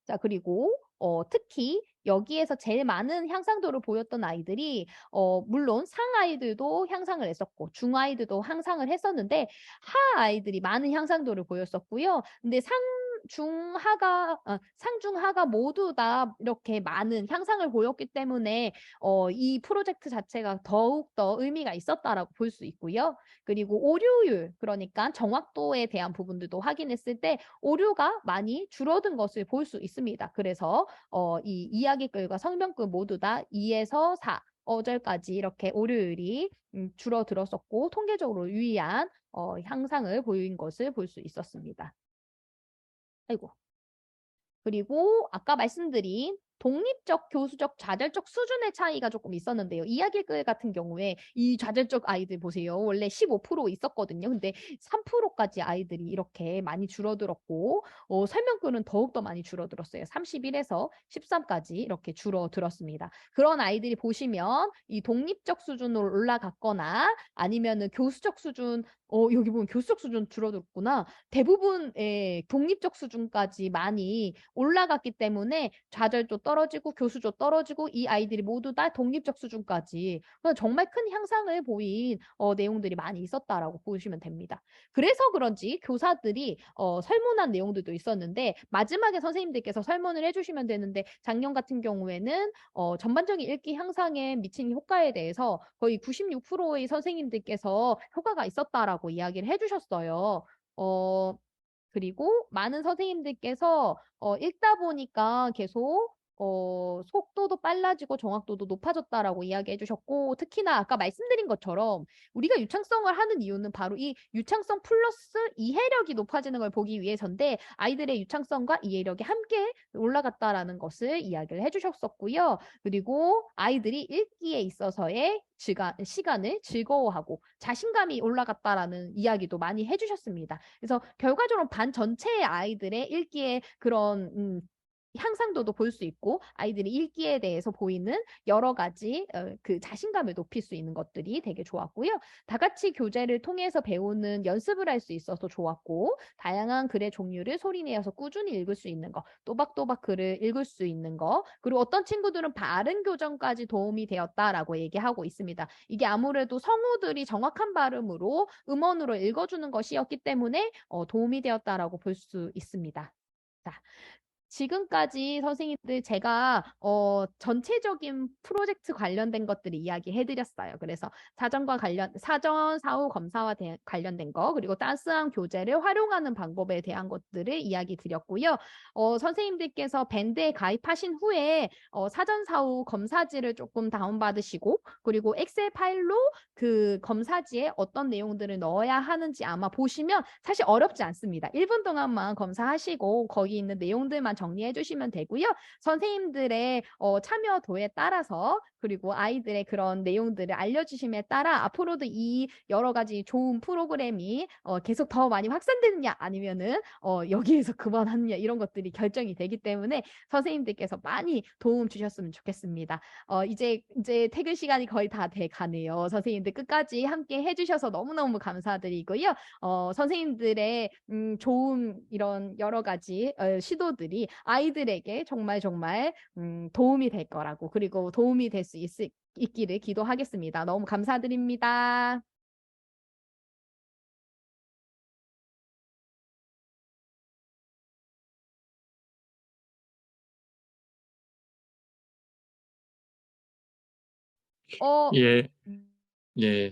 자, 그리고 특히 여기에서 제일 많은 향상도를 보였던 아이들이 물론 상 아이들도 향상을 했었고 중 아이들도 향상을 했었는데 하 아이들이 많은 향상도를 보였었고요. 근데 상중하가 모두 다 이렇게 많은 향상을 보였기 때문에 이 프로젝트 자체가 더욱더 의미가 있었다라고 볼 수 있고요. 그리고 오류율, 그러니까 정확도에 대한 부분들도 확인했을 때 오류가 많이 줄어든 것을 볼 수 있습니다. 그래서 이 이야기글과 성명글 모두 다 2에서 4어절까지 이렇게 오류율이 줄어들었었고 통계적으로 유의한 향상을 보인 것을 볼 수 있었습니다. 아이고. 그리고 아까 말씀드린 독립적, 교수적, 좌절적 수준의 차이가 조금 있었는데요. 이야기글 같은 경우에 이 좌절적 아이들 보세요. 원래 15% 있었거든요. 근데 3%까지 아이들이 이렇게 많이 줄어들었고 설명글은 더욱더 많이 줄어들었어요. 31에서 13까지 이렇게 줄어들었습니다. 그런 아이들이 보시면 이 독립적 수준으로 올라갔거나 아니면은 교수적 수준 여기 보면 교수적 수준 줄어들었구나. 대부분의 독립적 수준까지 많이 올라갔기 때문에 좌절도 떨어지고 교수도 떨어지고 이 아이들이 모두 다 독립적 수준까지 정말 큰 향상을 보인 내용들이 많이 있었다라고 보시면 됩니다. 그래서 그런지 교사들이 설문한 내용들도 있었는데 마지막에 선생님들께서 설문을 해주시면 되는데 작년 같은 경우에는 전반적인 읽기 향상에 미친 효과에 대해서 거의 96%의 선생님들께서 효과가 있었다라고 이야기를 해주셨어요. 그리고 많은 선생님들께서 읽다 보니까 계속 속도도 빨라지고 정확도도 높아졌다라고 이야기해 주셨고 특히나 아까 말씀드린 것처럼 우리가 유창성을 하는 이유는 바로 이 유창성 플러스 이해력이 높아지는 걸 보기 위해서인데 아이들의 유창성과 이해력이 함께 올라갔다라는 것을 이야기를 해 주셨었고요. 그리고 아이들이 읽기에 있어서의 시간을 즐거워하고 자신감이 올라갔다라는 이야기도 많이 해주셨습니다. 그래서 결과적으로 반 전체의 아이들의 읽기에 그런 향상도도 볼 수 있고 아이들이 읽기에 대해서 보이는 여러 가지 그 자신감을 높일 수 있는 것들이 되게 좋았고요. 다 같이 교재를 통해서 배우는 연습을 할 수 있어서 좋았고 다양한 글의 종류를 소리내어서 꾸준히 읽을 수 있는 거 또박또박 글을 읽을 수 있는 거 그리고 어떤 친구들은 발음 교정까지 도움이 되었다라고 얘기하고 있습니다. 이게 아무래도 성우들이 정확한 발음으로 음원으로 읽어주는 것이었기 때문에 도움이 되었다라고 볼 수 있습니다. 자, 지금까지 선생님들 제가 전체적인 프로젝트 관련된 것들을 이야기해 드렸어요. 그래서 사전 사후 검사와 관련된 거, 그리고 따스한 교재를 활용하는 방법에 대한 것들을 이야기 드렸고요. 선생님들께서 밴드에 가입하신 후에 사전 사후 검사지를 조금 다운받으시고, 그리고 엑셀 파일로 그 검사지에 어떤 내용들을 넣어야 하는지 아마 보시면 사실 어렵지 않습니다. 1분 동안만 검사하시고 거기 있는 내용들만 정리해 주시면 되고요. 선생님들의 참여도에 따라서, 그리고 아이들의 그런 내용들을 알려주심에 따라 앞으로도 이 여러 가지 좋은 프로그램이 계속 더 많이 확산되느냐 아니면은 여기에서 그만하느냐 이런 것들이 결정이 되기 때문에 선생님들께서 많이 도움 주셨으면 좋겠습니다. 이제 퇴근 시간이 거의 다 돼 가네요. 선생님들 끝까지 함께 해주셔서 너무너무 감사드리고요. 선생님들의 좋은 이런 여러 가지 시도들이 아이들에게 정말 도움이 될 거라고, 그리고 도움이 될 수 있기를 기도하겠습니다. 너무 감사드립니다. 예, 예,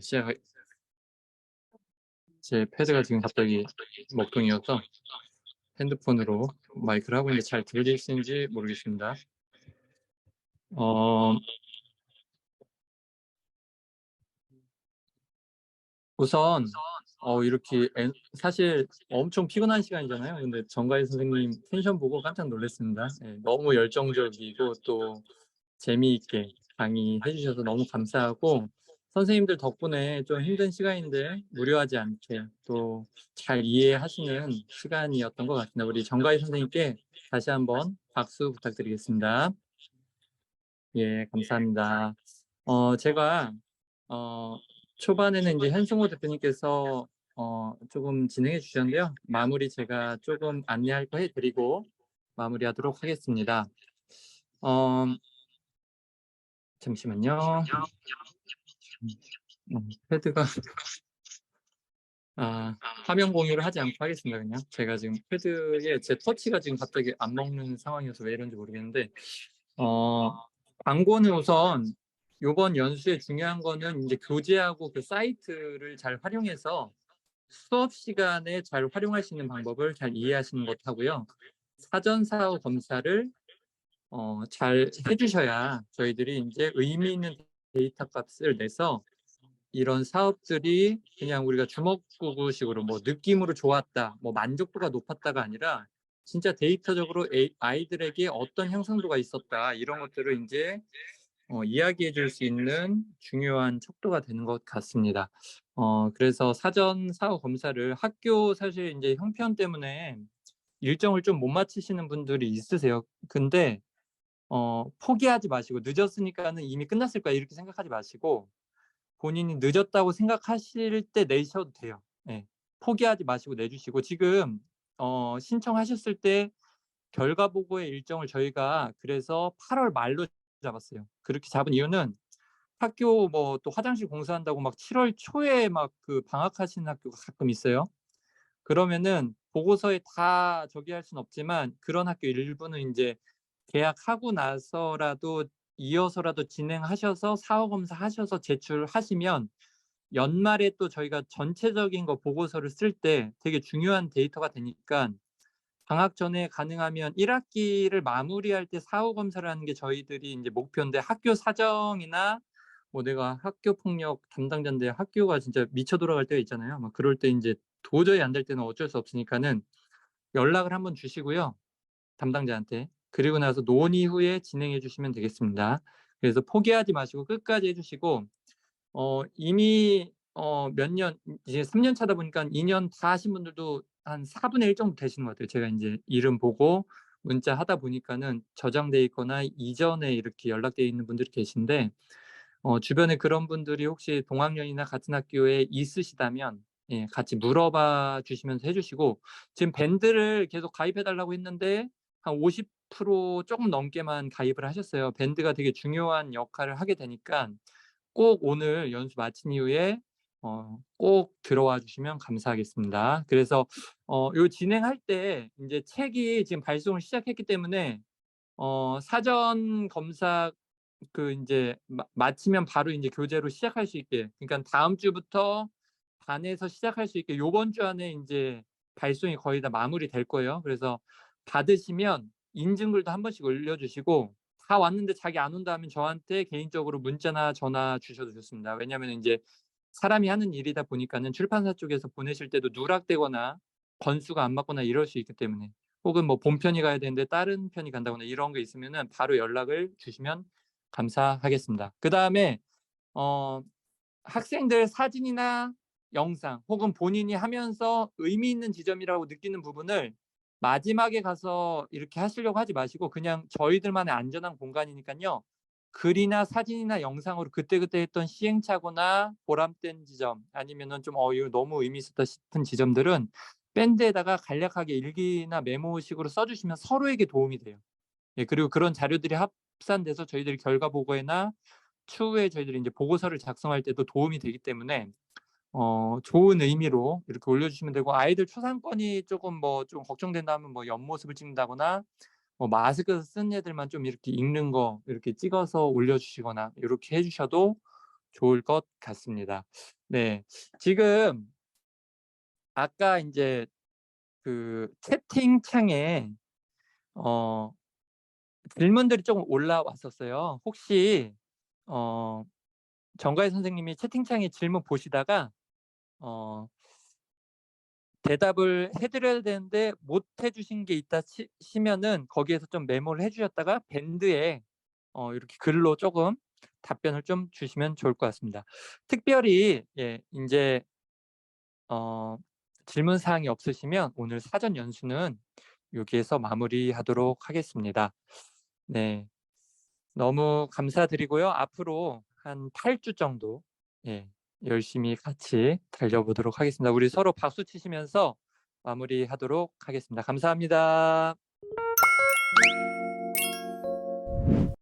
제 패드가 지금 갑자기 먹통이어서 핸드폰으로 마이크를 하고 있는데 잘 들리시는지 모르겠습니다. 우선 이렇게 사실 엄청 피곤한 시간이잖아요. 근데 정가희 선생님 텐션 보고 깜짝 놀랐습니다. 예, 너무 열정적이고 또 재미있게 강의해 주셔서 너무 감사하고, 선생님들 덕분에 좀 힘든 시간인데 무료하지 않게 또 잘 이해하시는 시간이었던 것 같습니다. 우리 정가희 선생님께 다시 한번 박수 부탁드리겠습니다. 예, 감사합니다. 제가 초반에는 이제 현승호 대표님께서 조금 진행해 주셨는데요. 마무리 제가 조금 안내할 거 해드리고 마무리하도록 하겠습니다. 잠시만요. 패드가 화면 공유를 하지 않고 하겠습니다. 그냥 제가 지금 패드에 제 터치가 지금 갑자기 안 먹는 상황이어서 왜 이런지 모르겠는데, 광고는 우선 이번 연수에 중요한 거는 이제 교재하고 그 사이트를 잘 활용해서 수업 시간에 잘 활용할 수 있는 방법을 잘 이해하시는 것 하고요. 사전 사후 검사를 잘 해주셔야 저희들이 이제 의미 있는 데이터 값을 내서 이런 사업들이 그냥 우리가 주먹구구식으로 뭐 느낌으로 좋았다, 뭐 만족도가 높았다가 아니라 진짜 데이터적으로 아이들에게 어떤 향상도가 있었다, 이런 것들을 이제 이야기해 줄 수 있는 중요한 척도가 되는 것 같습니다. 그래서 사전 사후 검사를 학교 사실 이제 형편 때문에 일정을 좀 못 맞추시는 분들이 있으세요. 근데 포기하지 마시고, 늦었으니까는 이미 끝났을 거야 이렇게 생각하지 마시고, 본인이 늦었다고 생각하실 때 내셔도 돼요. 네. 포기하지 마시고 내주시고, 지금 신청하셨을 때 결과 보고의 일정을 저희가 그래서 8월 말로 잡았어요. 그렇게 잡은 이유는 학교 뭐 또 화장실 공사한다고 막 7월 초에 막 그 방학하시는 학교가 가끔 있어요. 그러면은 보고서에 다 저기 할 수는 없지만 그런 학교 일부는 이제 계약하고 나서라도 이어서라도 진행하셔서 사후 검사 하셔서 제출하시면 연말에 또 저희가 전체적인 거 보고서를 쓸 때 되게 중요한 데이터가 되니까, 방학 전에 가능하면 1학기를 마무리할 때 사후 검사를 하는 게 저희들이 이제 목표인데, 학교 사정이나 뭐 내가 학교 폭력 담당자인데 학교가 진짜 미쳐 돌아갈 때가 있잖아요. 막 그럴 때 이제 도저히 안 될 때는 어쩔 수 없으니까는 연락을 한번 주시고요, 담당자한테. 그리고 나서 논의 후에 진행해 주시면 되겠습니다. 그래서 포기하지 마시고 끝까지 해주시고, 이미 몇 년, 이제 3년 차다 보니까 2년 다 하신 분들도 한 4분의 1 정도 되시는 것 같아요. 제가 이제 이름 보고 문자 하다 보니까는 저장돼 있거나 이전에 이렇게 연락돼 있는 분들이 계신데, 주변에 그런 분들이 혹시 동학년이나 같은 학교에 있으시다면 예, 같이 물어봐 주시면서 해주시고, 지금 밴드를 계속 가입해 달라고 했는데 한 50% 조금 넘게만 가입을 하셨어요. 밴드가 되게 중요한 역할을 하게 되니까 꼭 오늘 연수 마친 이후에 꼭 들어와 주시면 감사하겠습니다. 그래서 요 진행할 때 이제 책이 지금 발송을 시작했기 때문에 사전 검사 그 인제 마치면 바로 인제 교재로 시작할 수 있게, 그러니까 다음 주부터 반에서 시작할 수 있게 요번 주 안에 인제 발송이 거의 다 마무리될 거예요. 그래서 받으시면 인증글도 한 번씩 올려 주시고, 다 왔는데 자기 안 온다 하면 저한테 개인적으로 문자나 전화 주셔도 좋습니다. 왜냐하면 인제 사람이 하는 일이다 보니까는 출판사 쪽에서 보내실 때도 누락되거나 건수가 안 맞거나 이럴 수 있기 때문에, 혹은 뭐 본편이 가야 되는데 다른 편이 간다거나 이런 게 있으면은 바로 연락을 주시면 감사하겠습니다. 그다음에 학생들 사진이나 영상 혹은 본인이 하면서 의미 있는 지점이라고 느끼는 부분을 마지막에 가서 이렇게 하시려고 하지 마시고, 그냥 저희들만의 안전한 공간이니까요, 글이나 사진이나 영상으로 그때그때 했던 시행착오나 보람된 지점, 아니면은 좀 이거 너무 의미 있었다 싶은 지점들은 밴드에다가 간략하게 일기나 메모식으로 써주시면 서로에게 도움이 돼요. 예, 그리고 그런 자료들이 합산돼서 저희들이 결과 보고회나 추후에 저희들이 이제 보고서를 작성할 때도 도움이 되기 때문에 좋은 의미로 이렇게 올려주시면 되고, 아이들 초상권이 조금 뭐 좀 걱정된다면 뭐 옆모습을 찍는다거나 뭐 마스크 쓴 애들만 좀 이렇게 읽는 거 이렇게 찍어서 올려주시거나 이렇게 해주셔도 좋을 것 같습니다. 네, 지금 아까 이제 그 채팅창에 어, 질문들이 조금 올라왔었어요. 혹시 정가희 선생님이 채팅창에 질문 보시다가 어, 대답을 해드려야 되는데 못 해주신 게 있다 시면은 거기에서 좀 메모를 해주셨다가 밴드에 이렇게 글로 조금 답변을 좀 주시면 좋을 것 같습니다. 특별히 이제 질문 사항이 없으시면 오늘 사전 연수는 여기에서 마무리하도록 하겠습니다. 네, 너무 감사드리고요. 앞으로 한 8주 정도 열심히 같이 달려보도록 하겠습니다. 우리 서로 박수 치시면서 마무리하도록 하겠습니다. 감사합니다.